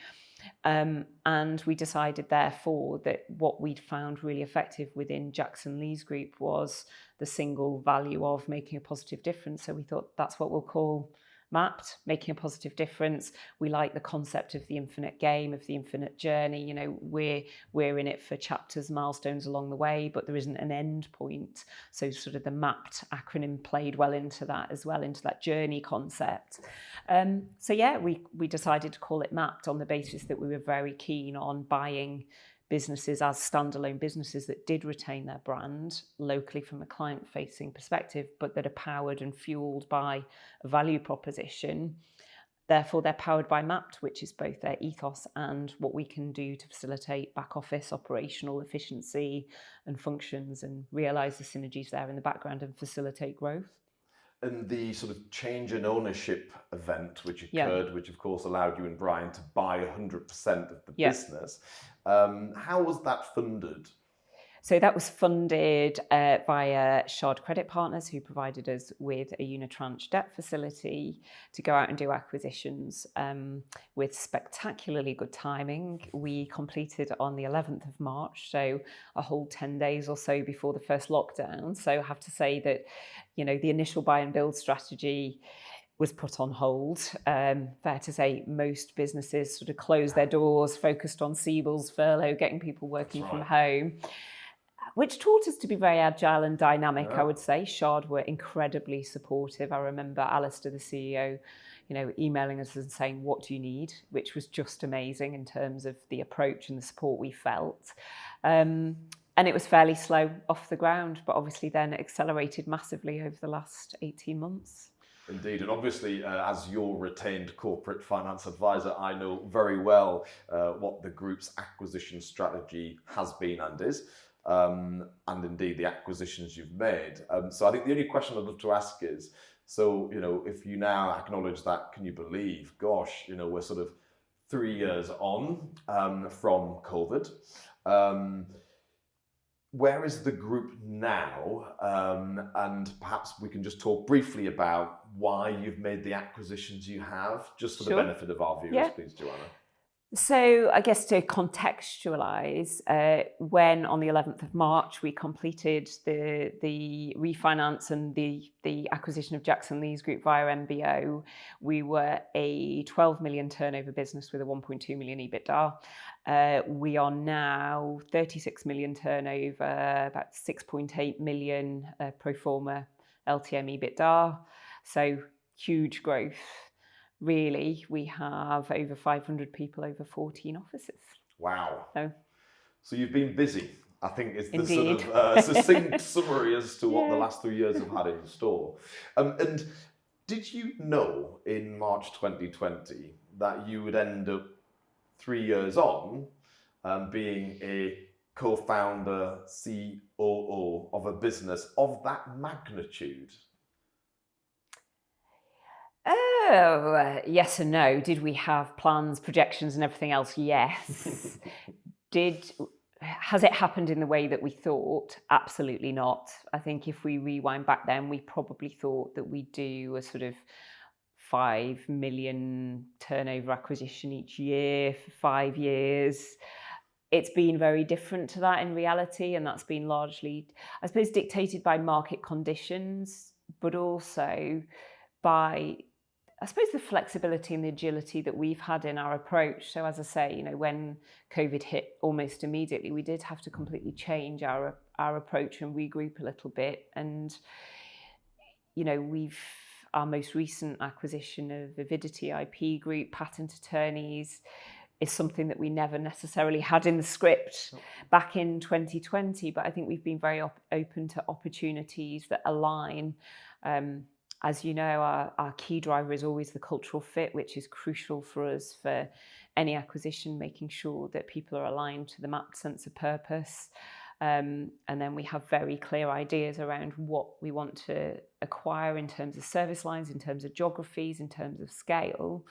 And we decided, therefore, that what we'd found really effective within Jackson Lees Group was the single value of making a positive difference. So we thought that's what we'll call MAPT, making a positive difference. We like the concept of the infinite game, of the infinite journey. We're in it for chapters, milestones along the way, but there isn't an end point. So sort of the MAPT acronym played well into that as well, into that journey concept. We decided to call it MAPT on the basis that we were very keen on buying businesses as standalone businesses that did retain their brand locally from a client-facing perspective, but that are powered and fueled by a value proposition. Therefore, they're powered by MAPT, which is both their ethos and what we can do to facilitate back office operational efficiency and functions and realise the synergies there in the background and facilitate growth. And the sort of change in ownership event which occurred, which of course allowed you and Brian to buy 100% of the business, how was that funded? So that was funded via Shard Credit Partners, who provided us with a unitranche debt facility to go out and do acquisitions with spectacularly good timing. We completed on the 11th of March, so a whole 10 days or so before the first lockdown. So I have to say that, the initial buy and build strategy was put on hold. Fair to say most businesses sort of closed their doors, focused on Siebel's furlough, getting people working from home, which taught us to be very agile and dynamic, I would say. Shard were incredibly supportive. I remember Alistair, the CEO, emailing us and saying, "What do you need?" which was just amazing in terms of the approach and the support we felt. And it was fairly slow off the ground, but obviously then accelerated massively over the last 18 months. Indeed, and obviously, as your retained corporate finance advisor, I know very well what the group's acquisition strategy has been and is. And indeed the acquisitions you've made. So I think the only question I'd love to ask is, if you now acknowledge that, can you believe, gosh, we're sort of 3 years on from COVID. Where is the group now? And perhaps we can just talk briefly about why you've made the acquisitions you have, just for the benefit of our viewers, please, Joanna. So I guess to contextualise, when on the 11th of March we completed the refinance and the acquisition of Jackson Lees Group via MBO, we were a 12 million turnover business with a 1.2 million EBITDA. We are now 36 million turnover, about 6.8 million pro forma LTM EBITDA. So huge growth. Really, we have over 500 people, over 14 offices. Wow. So you've been busy, I think is the Indeed. sort of succinct summary as to what the last 3 years have had in store. And did you know in March 2020 that you would end up 3 years on being a co-founder, COO of a business of that magnitude? Oh, yes and no. Did we have plans, projections and everything else? Yes. Has it happened in the way that we thought? Absolutely not. I think if we rewind back then, we probably thought that we'd do a sort of 5 million turnover acquisition each year for 5 years. It's been very different to that in reality, and that's been largely, I suppose, dictated by market conditions, but also by, I suppose, the flexibility and the agility that we've had in our approach. So as I say, when COVID hit almost immediately, we did have to completely change our approach and regroup a little bit. And, our most recent acquisition of Avidity IP Group, patent attorneys, is something that we never necessarily had in the script back in 2020. But I think we've been very open to opportunities that align. As you know, our key driver is always the cultural fit, which is crucial for us for any acquisition, making sure that people are aligned to the mapped sense of purpose. And then we have very clear ideas around what we want to acquire in terms of service lines, in terms of geographies, in terms of scale.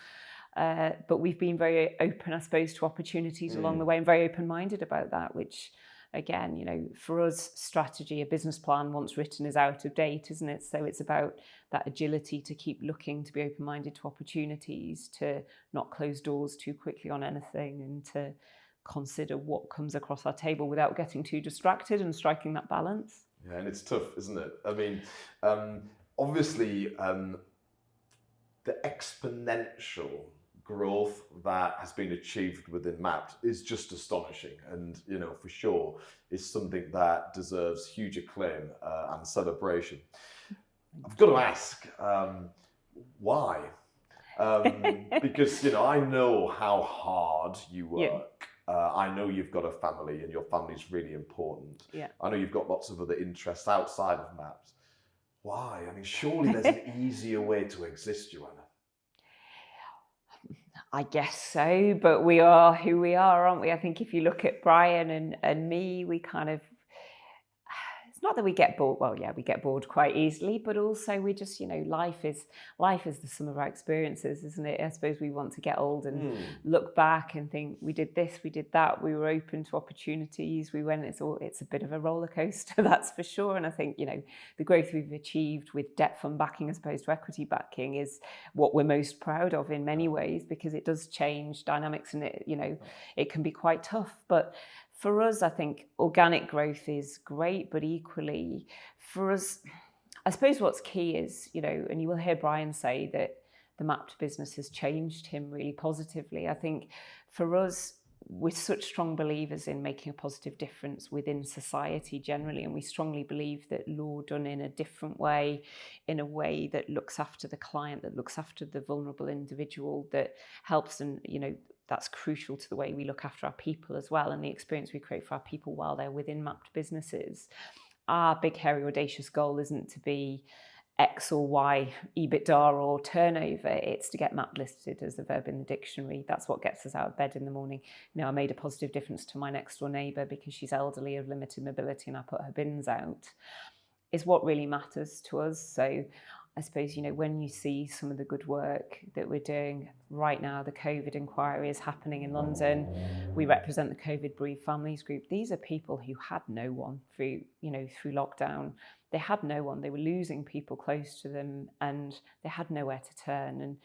But we've been very open, I suppose, to opportunities along the way, and very open-minded about that, which, again, you know, for us, strategy, a business plan once written is out of date, isn't it? So it's about that agility to keep looking, to be open-minded to opportunities, to not close doors too quickly on anything, and to consider what comes across our table without getting too distracted and striking that balance. Yeah, and it's tough, isn't it? I mean, obviously, the exponential growth that has been achieved within Mapped is just astonishing, and, you know, for sure is something that deserves huge acclaim and celebration. I've got to ask, why? Because, you know, I know how hard you work. I know you've got a family, and your family's really important. Yeah. I know you've got lots of other interests outside of Mapped. Why? I mean, surely there's an easier way to exist, Joanna. I guess so, but we are who we are, aren't we? I think if you look at Brian and me, we kind of, it's not that we get bored. Well, yeah, we get bored quite easily, but also we just, you know, life is the sum of our experiences, isn't it? I suppose we want to get old and look back and think, we did this, we did that, we were open to opportunities, we went, it's a bit of a roller coaster, that's for sure. And I think, you know, the growth we've achieved with debt fund backing as opposed to equity backing is what we're most proud of in many ways, because it does change dynamics, and it, you know, it can be quite tough. But for us, I think organic growth is great, but equally for us, I suppose what's key is, you know, and you will hear Brian say that the Mapped business has changed him really positively. I think for us, we're such strong believers in making a positive difference within society generally, and we strongly believe that law done in a different way, in a way that looks after the client, that looks after the vulnerable individual, that helps, and, you know, that's crucial to the way we look after our people as well, and the experience we create for our people while they're within Mapped businesses. Our big, hairy, audacious goal isn't to be X or Y EBITDA or turnover. It's to get Mapped listed as a verb in the dictionary. That's what gets us out of bed in the morning. You know, I made a positive difference to my next door neighbour because she's elderly, of limited mobility, and I put her bins out, is what really matters to us. So I suppose, you know, when you see some of the good work that we're doing right now, the COVID inquiry is happening in London. We represent the COVID bereaved families group. These are people who had no one through lockdown. They had no one. They were losing people close to them, and they had nowhere to turn. And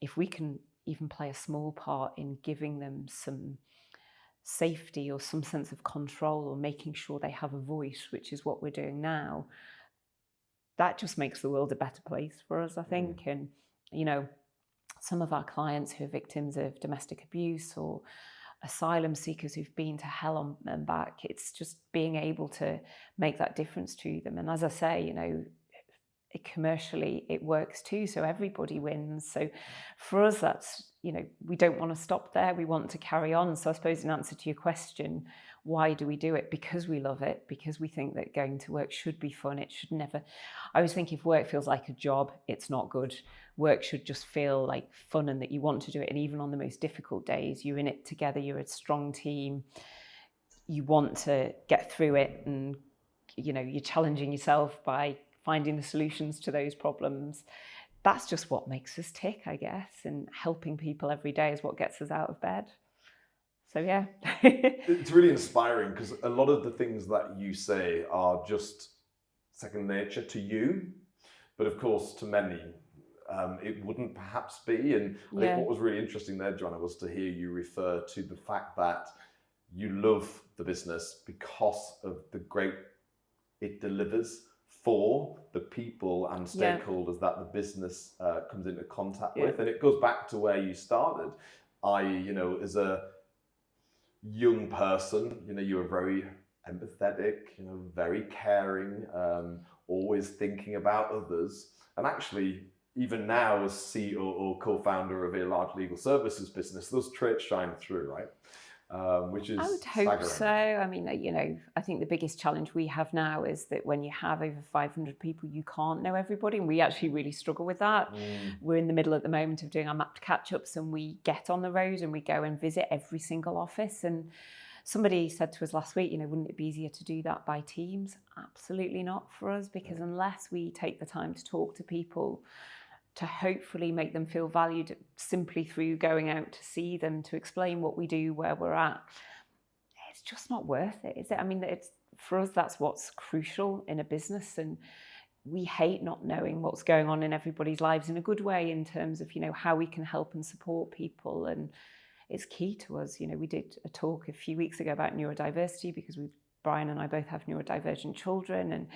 if we can even play a small part in giving them some safety or some sense of control, or making sure they have a voice, which is what we're doing now, that just makes the world a better place for us, I think. And, you know, some of our clients who are victims of domestic abuse or asylum seekers who've been to hell on and back, it's just being able to make that difference to them. And as I say, you know, commercially it works too, so everybody wins. So for us, that's, you know, we don't want to stop there, we want to carry on. So I suppose in answer to your question, why do we do it? Because we love it, because we think that going to work should be fun. It should never, I always think if work feels like a job, it's not good. Work should just feel like fun, and that you want to do it. And even on the most difficult days, you're in it together, you're a strong team, you want to get through it, and, you know, you're challenging yourself by finding the solutions to those problems. That's just what makes us tick, I guess, and helping people every day is what gets us out of bed. So yeah. It's really inspiring, because a lot of the things that you say are just second nature to you, but of course to many it wouldn't perhaps be. And I think what was really interesting there, Joanna, was to hear you refer to the fact that you love the business because of the great it delivers for the people and stakeholders that the business comes into contact with. And it goes back to where you started. You know, as a young person, you know, you were very empathetic, you know, very caring, always thinking about others. And actually, even now as COO, co-founder of a large legal services business, those traits shine through, right? which is I would hope staggering. so. I mean, I think the biggest challenge we have now is that when you have over 500 people, you can't know everybody. And we actually really struggle with that. We're in the middle at the moment of doing our mapped catch-ups, and we get on the road and we go and visit every single office. And somebody said to us last week, wouldn't it be easier to do that by teams? Absolutely not for us, because unless we take the time to talk to people, to hopefully make them feel valued simply through going out to see them, to explain what we do, where we're at, it's just not worth it, is it? I mean, for us, that's what's crucial in a business. And we hate not knowing what's going on in everybody's lives in a good way, in terms of, how we can help and support people. And it's key to us. We did a talk a few weeks ago about neurodiversity, because Brian and I both have neurodivergent children, and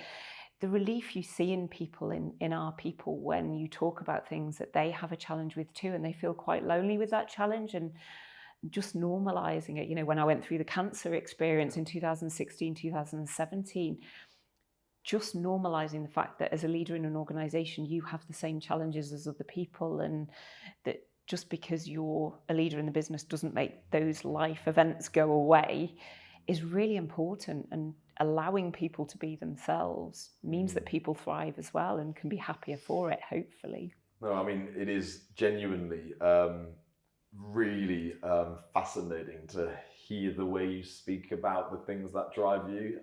the relief you see in people, in our people, when you talk about things that they have a challenge with too, and they feel quite lonely with that challenge, and just normalizing it. When I went through the cancer experience in 2016, 2017, just normalizing the fact that as a leader in an organization, you have the same challenges as other people, and that just because you're a leader in the business doesn't make those life events go away is really important. And allowing people to be themselves means that people thrive as well and can be happier for it, hopefully. No, I mean, it is genuinely really fascinating to hear the way you speak about the things that drive you.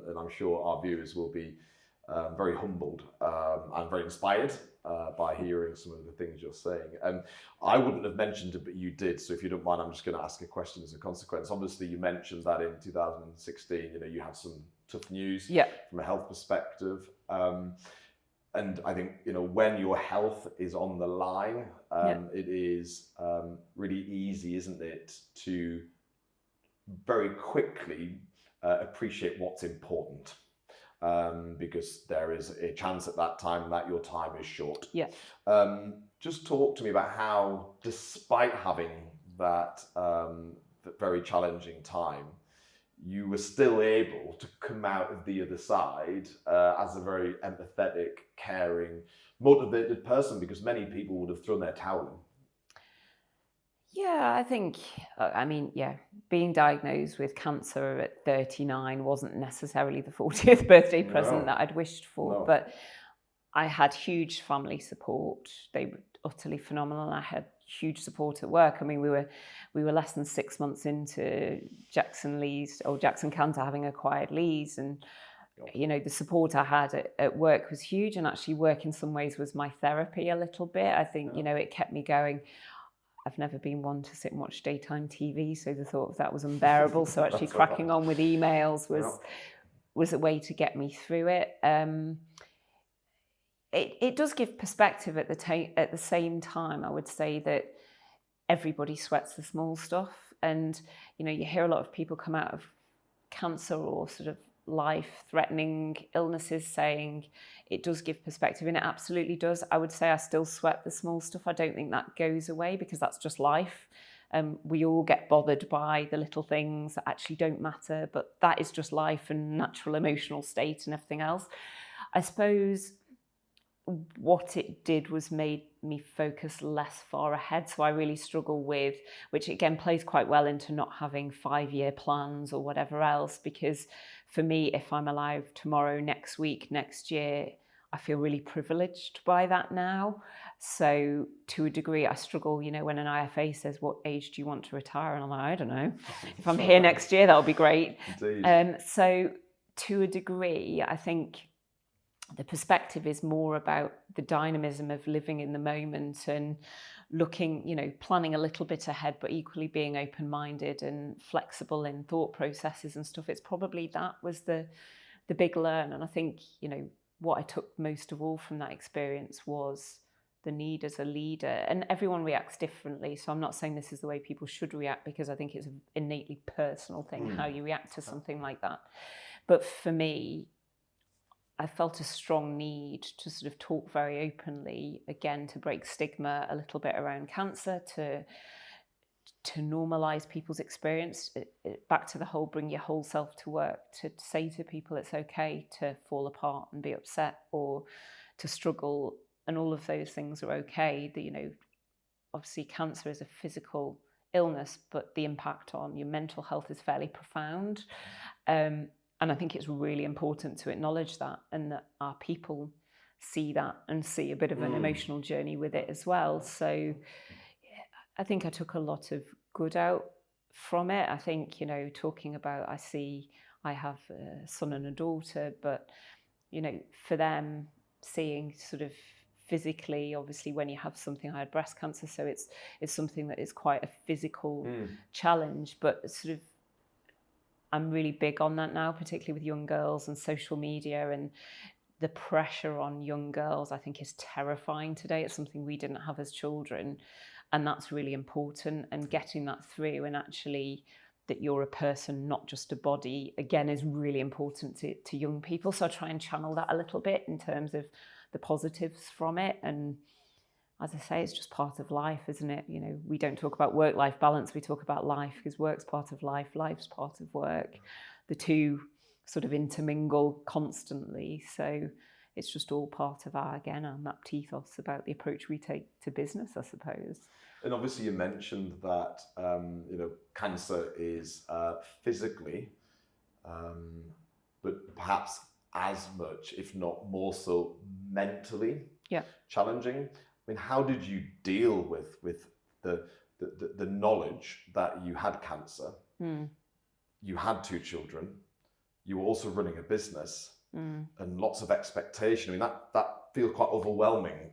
And I'm sure our viewers will be very humbled and very inspired by hearing some of the things you're saying. And I wouldn't have mentioned it, but you did. So if you don't mind, I'm just going to ask a question as a consequence. Obviously, you mentioned that in 2016, you had some tough news from a health perspective. And I think, when your health is on the line, it is really easy, isn't it, to very quickly appreciate what's important. Because there is a chance at that time that your time is short. Just talk to me about how, despite having that very challenging time, you were still able to come out of the other side as a very empathetic, caring, motivated person, because many people would have thrown their towel in. Yeah, I think, being diagnosed with cancer at 39 wasn't necessarily the 40th birthday present that I'd wished for, but I had huge family support. They were utterly phenomenal. I had huge support at work. I mean, we were less than 6 months into Jackson Cantor having acquired Lee's, and the support I had at work was huge, and actually work in some ways was my therapy a little bit. I think, it kept me going. I've never been one to sit and watch daytime TV, so the thought of that was unbearable. So actually cracking on with emails was a way to get me through it. It does give perspective at the same time. I would say that everybody sweats the small stuff, and you hear a lot of people come out of cancer or sort of life-threatening illnesses saying it does give perspective, and it absolutely does. I would say I still sweat the small stuff. I don't think that goes away, because that's just life. We all get bothered by the little things that actually don't matter, but that is just life and natural emotional state and everything else. I suppose what it did was made me focus less far ahead. So I really struggle with, which again plays quite well into not having 5-year plans or whatever else, because for me, if I'm alive tomorrow, next week, next year, I feel really privileged by that now. So to a degree, I struggle, when an IFA says, what age do you want to retire? And I'm like, I don't know. If I'm here next year, that'll be great. So to a degree, I think the perspective is more about the dynamism of living in the moment and looking, planning a little bit ahead, but equally being open-minded and flexible in thought processes and stuff. It's probably that was the big learn. And I think, what I took most of all from that experience was the need as a leader. And everyone reacts differently. So I'm not saying this is the way people should react, because I think it's an innately personal thing, how you react to something like that. But for me, I felt a strong need to sort of talk very openly, again, to break stigma a little bit around cancer, to normalise people's experience, back to the whole bring your whole self to work, to say to people it's okay to fall apart and be upset or to struggle, and all of those things are okay. That, obviously cancer is a physical illness, but the impact on your mental health is fairly profound. And I think it's really important to acknowledge that, and that our people see that and see a bit of an emotional journey with it as well. So I think I took a lot of good out from it. I think, talking about, I have a son and a daughter, but, for them, seeing sort of physically, obviously when you have something, I had breast cancer, so it's something that is quite a physical challenge, but sort of I'm really big on that now, particularly with young girls and social media, and the pressure on young girls I think is terrifying today. It's something we didn't have as children, and that's really important, and getting that through, and actually that you're a person, not just a body, again, is really important to young people. So I try and channel that a little bit in terms of the positives from it. And as I say, it's just part of life, isn't it? We don't talk about work-life balance, we talk about life, because work's part of life, life's part of work. The two sort of intermingle constantly. So it's just all part of our mapped ethos about the approach we take to business, I suppose. And obviously you mentioned that, cancer is physically, but perhaps as much, if not more so, mentally challenging. I mean, how did you deal with the knowledge that you had cancer? You had 2 children. You were also running a business, and lots of expectation. I mean, that feels quite overwhelming,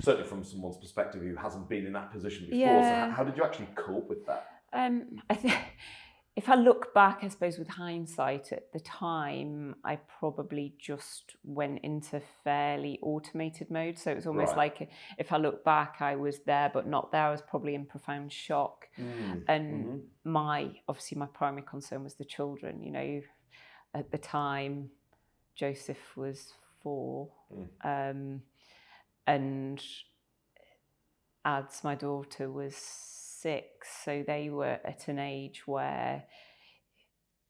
certainly from someone's perspective who hasn't been in that position before. Yeah. So how did you actually cope with that? I think if I look back, I suppose with hindsight, at the time, I probably just went into fairly automated mode. So it was almost like, if I look back, I was there, but not there. I was probably in profound shock. And obviously my primary concern was the children. At the time, Joseph was 4, and Ads, my daughter, was 6. So they were at an age where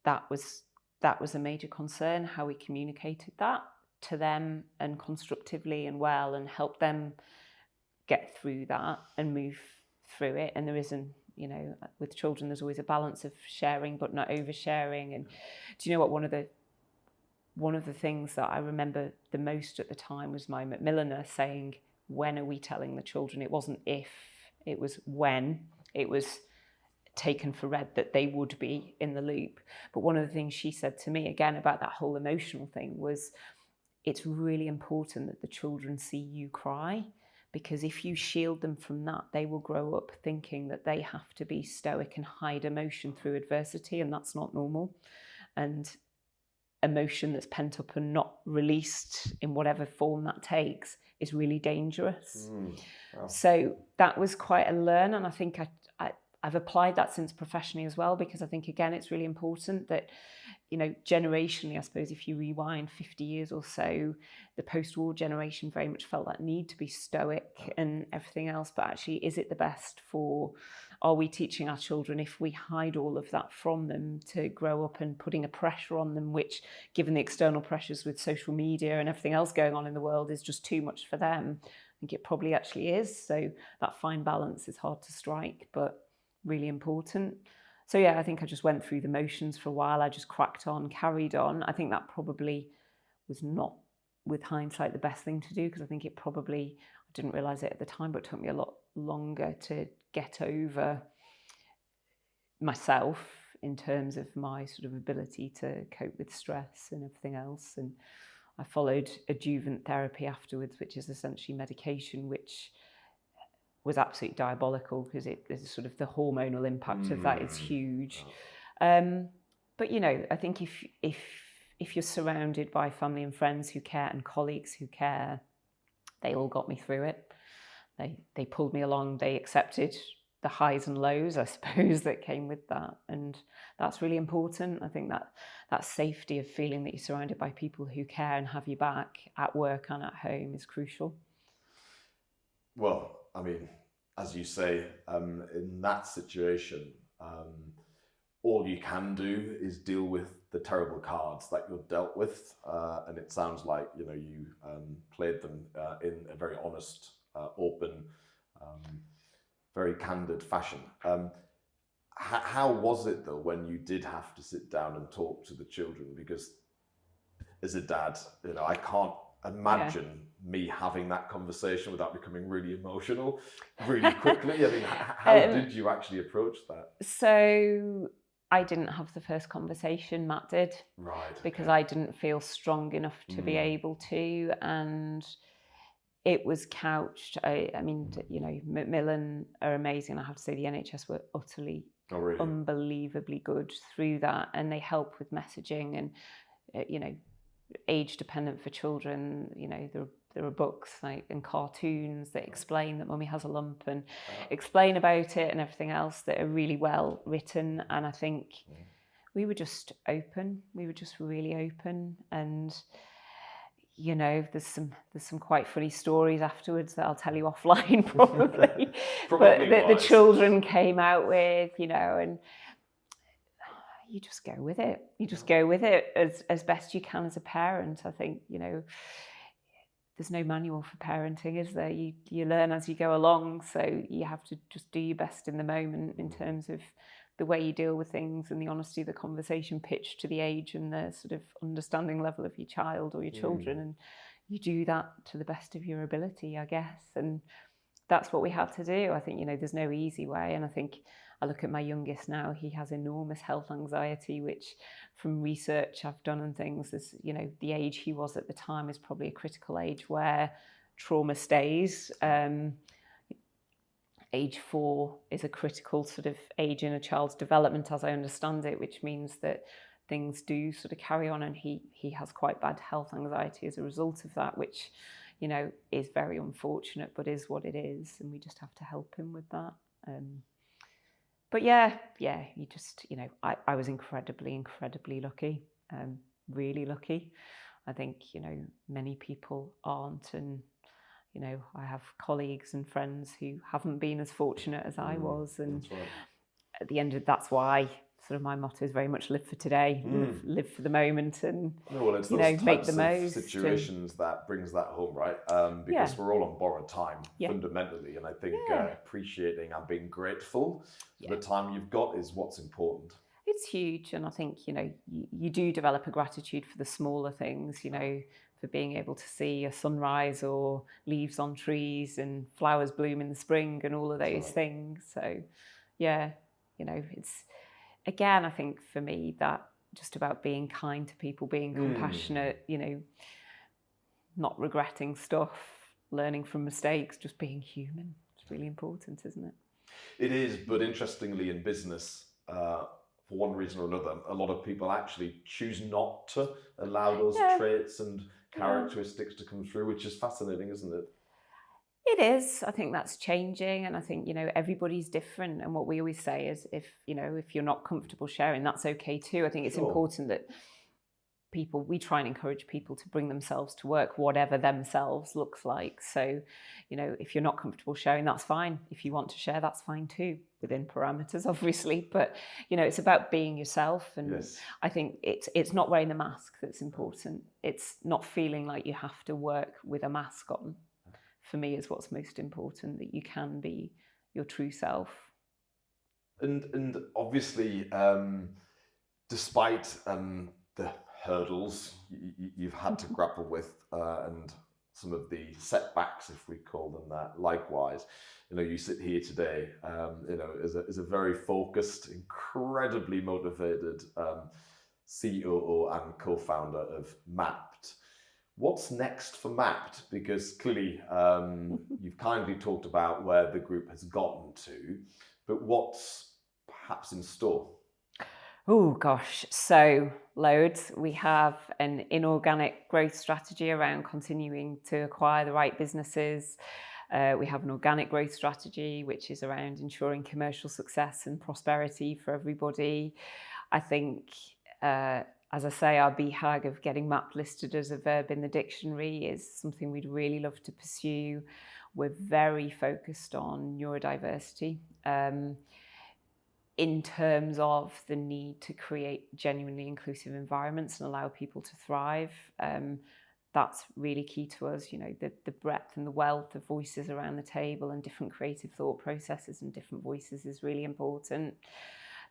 that was a major concern, how we communicated that to them, and constructively and well, and help them get through that and move through it. And there isn't, with children, there's always a balance of sharing but not oversharing. And do you know what? One of the things that I remember the most at the time was my Macmilliner saying, when are we telling the children? It wasn't if, it was when. It was taken for read that they would be in the loop. But one of the things she said to me, again, about that whole emotional thing, was it's really important that the children see you cry, because if you shield them from that, they will grow up thinking that they have to be stoic and hide emotion through adversity, and that's not normal. And emotion that's pent up and not released in whatever form that takes is really dangerous. Wow. So that was quite a learn, and I think I've applied that since professionally as well, because I think, again, it's really important that, generationally, I suppose, if you rewind 50 years or so, the post-war generation very much felt that need to be stoic and everything else. But actually, is it the best are we teaching our children, if we hide all of that from them, to grow up and putting a pressure on them, which, given the external pressures with social media and everything else going on in the world, is just too much for them? I think it probably actually is. So that fine balance is hard to strike, but really important. So yeah, I think I just went through the motions for a while. I just cracked on, carried on. I think that probably was not, with hindsight, the best thing to do, because I think it probably, I didn't realise it at the time, but it took me a lot longer to get over myself in terms of my sort of ability to cope with stress and everything else. And I followed adjuvant therapy afterwards, which is essentially medication, which was absolutely diabolical, because it is sort of the hormonal impact of that is huge. But I think if you're surrounded by family and friends who care, and colleagues who care, they all got me through it. They pulled me along. They accepted the highs and lows, I suppose, that came with that, and that's really important. I think that safety of feeling that you're surrounded by people who care and have you back at work and at home is crucial. Well, I mean, as you say, in that situation, all you can do is deal with the terrible cards that you're dealt with, and it sounds like you played them in a very honest, open, very candid fashion. How was it though when you did have to sit down and talk to the children? Because as a dad, I can't imagine me having that conversation without becoming really emotional really quickly. I mean, how did you actually approach that? So I didn't have the first conversation, Matt did. Right. Because I didn't feel strong enough to be able to, and it was couched. I mean, Macmillan are amazing. I have to say the NHS were utterly, unbelievably good through that, and they help with messaging and, age dependent for children. There are books and cartoons that explain that mummy has a lump and explain about it and everything else that are really well written. And I think we were just open. We were just really open, and there's some quite funny stories afterwards that I'll tell you offline probably. But the children came out with, and you just go with it. You just go with it as best you can as a parent. I think, there's no manual for parenting, is there? You learn as you go along, so you have to just do your best in the moment in terms of the way you deal with things and the honesty of the conversation pitched to the age and the sort of understanding level of your child or your children. And you do that to the best of your ability, I guess. And that's what we had to do. I think, there's no easy way. And I think I look at my youngest now, he has enormous health anxiety, which from research I've done and things, is, the age he was at the time is probably a critical age where trauma stays. Age 4 is a critical sort of age in a child's development, as I understand it, which means that things do sort of carry on, and he has quite bad health anxiety as a result of that, which, is very unfortunate, but is what it is, and we just have to help him with that. But yeah, you just, I was incredibly lucky, really lucky. I think, many people aren't, and I have colleagues and friends who haven't been as fortunate as I was, and at the end of that's why sort of my motto is very much live for today, live for the moment, and it's those make the types most of situations that brings that home, right? Because we're all on borrowed time fundamentally, and I think appreciating and being grateful for the time you've got is what's important. It's huge, and I think you do develop a gratitude for the smaller things, for being able to see a sunrise or leaves on trees and flowers bloom in the spring and all of those things. So it's, again, I think for me, that just about being kind to people, being compassionate, not regretting stuff, learning from mistakes, just being human. It's really important, isn't it? It is, but interestingly in business, for one reason or another, a lot of people actually choose not to allow those traits and characteristics to come through, which is fascinating, isn't it? It is. I think that's changing, and I think everybody's different. And what we always say is, if you're not comfortable sharing, that's okay too. I think it's important that we try and encourage people to bring themselves to work, whatever themselves looks like. So, if you're not comfortable sharing, that's fine. If you want to share, that's fine too, within parameters, obviously. But, it's about being yourself. And I think it's not wearing the mask that's important. It's not feeling like you have to work with a mask on. For me, is what's most important, that you can be your true self. And obviously, despite the hurdles you've had to grapple with and some of the setbacks, if we call them that, likewise, you sit here today, as a very focused, incredibly motivated COO and co-founder of Mapped. What's next for Mapped? Because clearly you've kindly talked about where the group has gotten to, but what's perhaps in store? Oh gosh, so loads. We have an inorganic growth strategy around continuing to acquire the right businesses. We have an organic growth strategy, which is around ensuring commercial success and prosperity for everybody. I think, as I say, our BHAG of getting Mapped listed as a verb in the dictionary is something we'd really love to pursue. We're very focused on neurodiversity. In terms of the need to create genuinely inclusive environments and allow people to thrive. that's really key to us. The breadth and the wealth of voices around the table and different creative thought processes and different voices is really important.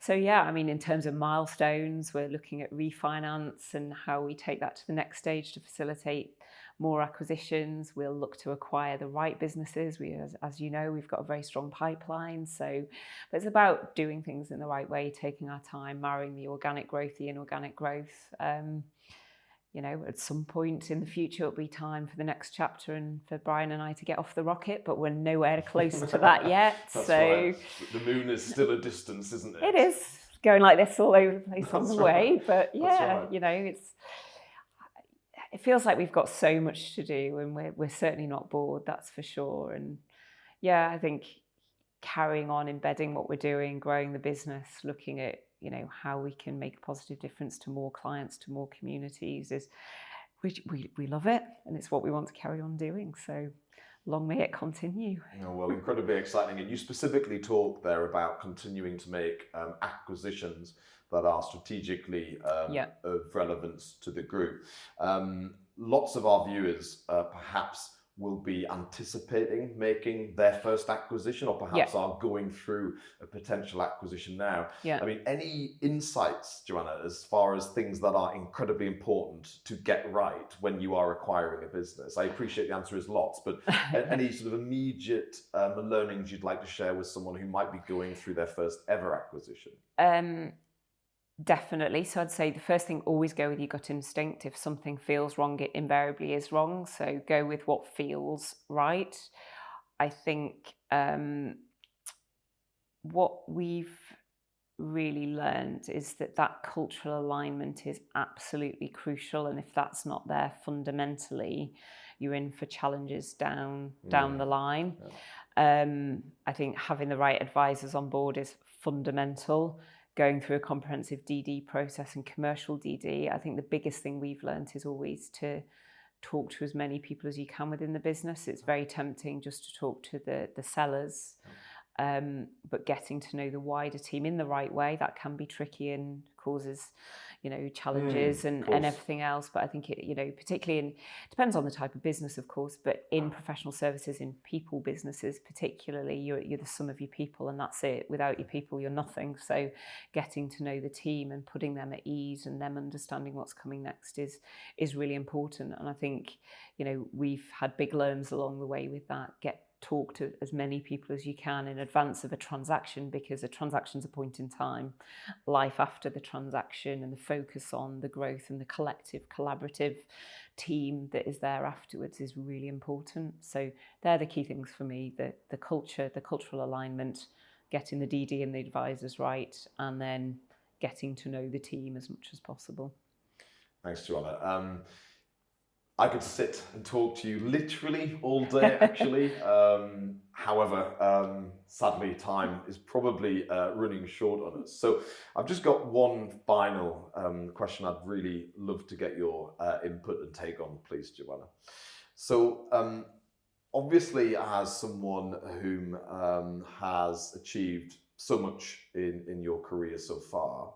So yeah, I mean, in terms of milestones, we're looking at refinance and how we take that to the next stage to facilitate more acquisitions. We'll look to acquire the right businesses. As you know, we've got a very strong pipeline. So it's about doing things in the right way, taking our time, marrying the organic growth, the inorganic growth. At some point in the future, it'll be time for the next chapter and for Brian and I to get off the rocket, but we're nowhere close to that yet. That's right. The moon is still a distance, isn't it? It is going like this all over the place on the way, right. but yeah, right. It feels like we've got so much to do, and we're certainly not bored, that's for sure. And yeah, I think carrying on, embedding what we're doing, growing the business, looking at how we can make a positive difference to more clients, to more communities, is we love it, and it's what we want to carry on doing. So long may it continue. Oh, well, incredibly exciting. And you specifically talk there about continuing to make acquisitions that are strategically of relevance to the group. Lots of our viewers perhaps will be anticipating making their first acquisition, or perhaps are going through a potential acquisition now. I mean, any insights, Joanna, as far as things that are incredibly important to get right when you are acquiring a business? I appreciate the answer is lots, but any sort of immediate learnings you'd like to share with someone who might be going through their first ever acquisition? Definitely. So I'd say the first thing, always go with your gut instinct. If something feels wrong, it invariably is wrong. So go with what feels right. I think what we've really learned is that cultural alignment is absolutely crucial. And if that's not there fundamentally, you're in for challenges down the line. I think having the right advisors on board is fundamental. Going through a comprehensive DD process and commercial DD, I think the biggest thing we've learned is always to talk to as many people as you can within the business. It's very tempting just to talk to the sellers, but getting to know the wider team in the right way, that can be tricky and causes challenges and everything else. But I think it particularly depends on the type of business, of course, but in professional services, in people businesses particularly, you're the sum of your people, and that's it. Without your people, you're nothing. So getting to know the team and putting them at ease and them understanding what's coming next is really important. And I think we've had big learns along the way with that. Talk to as many people as you can in advance of a transaction, because a transaction's a point in time. Life after the transaction and the focus on the growth and the collective collaborative team that is there afterwards is really important. So they're the key things for me: the culture, the cultural alignment, getting the DD and the advisors right, and then getting to know the team as much as possible. Thanks, Joanna. I could sit and talk to you literally all day, actually. However, sadly, time is probably running short on us. So I've just got one final question I'd really love to get your input and take on, please, Joanna. So obviously, as someone whom has achieved so much in your career so far,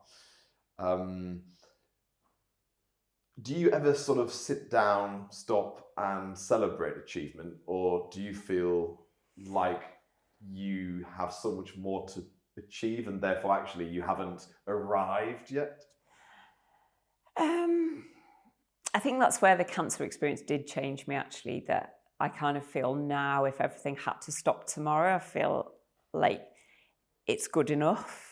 do you ever sort of sit down, stop and celebrate achievement, or do you feel like you have so much more to achieve and therefore actually you haven't arrived yet? I think that's where the cancer experience did change me, actually, that I kind of feel now if everything had to stop tomorrow, I feel like it's good enough.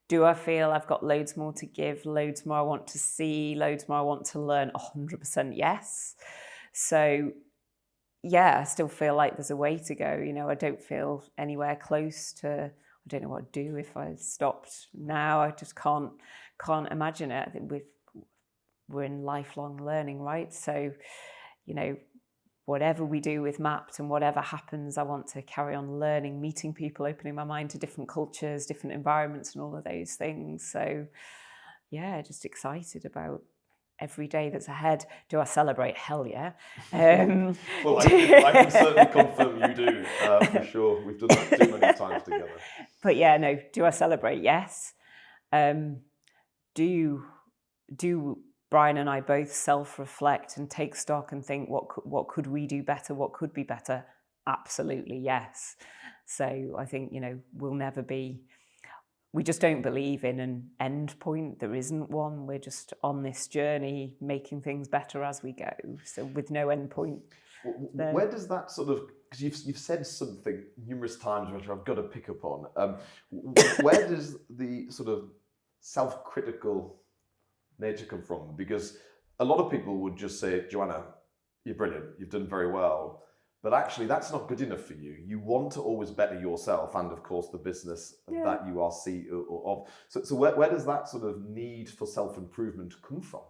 Do I feel I've got loads more to give, loads more I want to see, loads more I want to learn? 100% yes. So yeah, I still feel like there's a way to go. I don't feel anywhere close to, I don't know what I'd do if I stopped now. I just can't imagine it. I think we're in lifelong learning, right? So, whatever we do with Mapped and whatever happens, I want to carry on learning, meeting people, opening my mind to different cultures, different environments and all of those things. So yeah, just excited about every day that's ahead. Do I celebrate? Hell yeah. Well, I can certainly confirm you do, for sure. We've done that too many times together. But yeah, no, do I celebrate? Yes. Do Brian and I both self-reflect and take stock and think, what could we do better? What could be better? Absolutely, yes. So I think, we just don't believe in an end point. There isn't one. We're just on this journey, making things better as we go. So with no end point. Where does that sort of, because you've said something numerous times which I've got to pick up on, where does the sort of self-critical nature come from? Because a lot of people would just say, Joanna, you're brilliant, you've done very well, but actually that's not good enough for you. You want to always better yourself and of course the business that you are CEO of. So where does that sort of need for self-improvement come from?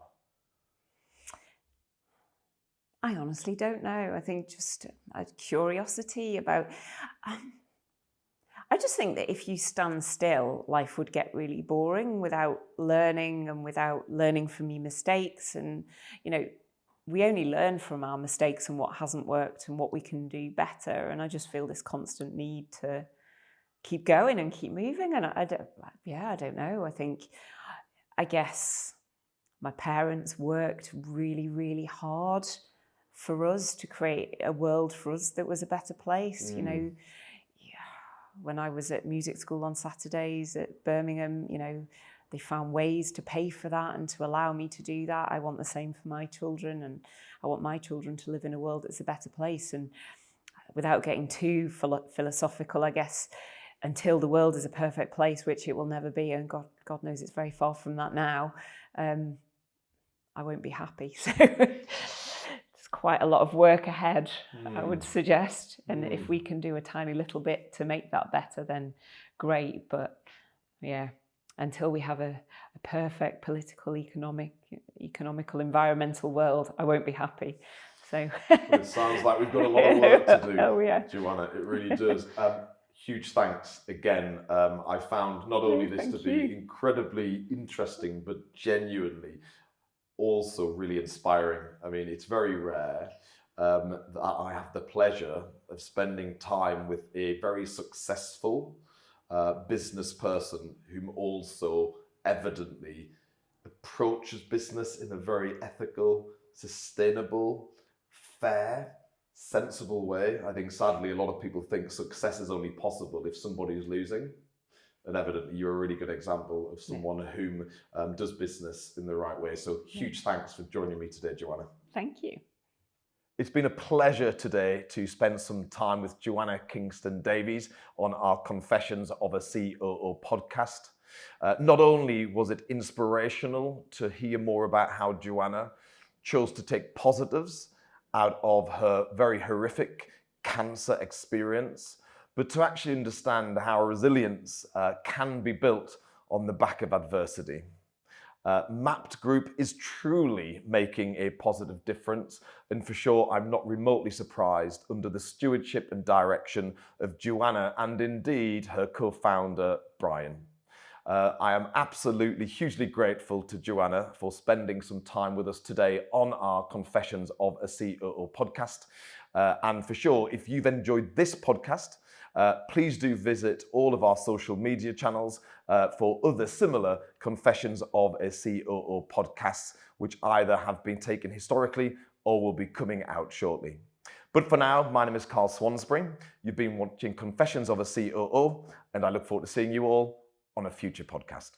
I honestly don't know. I think just a curiosity about... I just think that if you stand still, life would get really boring without learning and without learning from your mistakes. And, we only learn from our mistakes and what hasn't worked and what we can do better. And I just feel this constant need to keep going and keep moving. And I don't know. I guess my parents worked really, really hard for us to create a world for us that was a better place. When I was at music school on Saturdays at Birmingham, they found ways to pay for that and to allow me to do that. I want the same for my children, and I want my children to live in a world that's a better place. And without getting too philosophical, I guess, until the world is a perfect place, which it will never be, and God knows it's very far from that now, I won't be happy. So it's quite a lot of work ahead, I would suggest. And if we can do a tiny little bit to make that better, then great. But until we have a perfect political, economical, environmental world, I won't be happy. So it sounds like we've got a lot of work to do, Joanna. It really does. Huge thanks again. I found not only this to be incredibly interesting, but genuinely also really inspiring. I mean, it's very rare that I have the pleasure of spending time with a very successful business person whom also evidently approaches business in a very ethical, sustainable, fair, sensible way. I think sadly a lot of people think success is only possible if somebody is losing. And evidently you're a really good example of someone whom does business in the right way. So huge thanks for joining me today, Joanna. Thank you. It's been a pleasure today to spend some time with Joanna Kingston-Davies on our Confessions of a COO podcast. Not only was it inspirational to hear more about how Joanna chose to take positives out of her very horrific cancer experience, but to actually understand how resilience can be built on the back of adversity. Mapped Group is truly making a positive difference, and for sure I'm not remotely surprised under the stewardship and direction of Joanna and indeed her co-founder Brian. I am absolutely hugely grateful to Joanna for spending some time with us today on our Confessions of a COO podcast. And for sure, if you've enjoyed this podcast, please do visit all of our social media channels for other similar Confessions of a COO podcasts, which either have been taken historically or will be coming out shortly. But for now, my name is Carl Swansbury. You've been watching Confessions of a COO, and I look forward to seeing you all on a future podcast.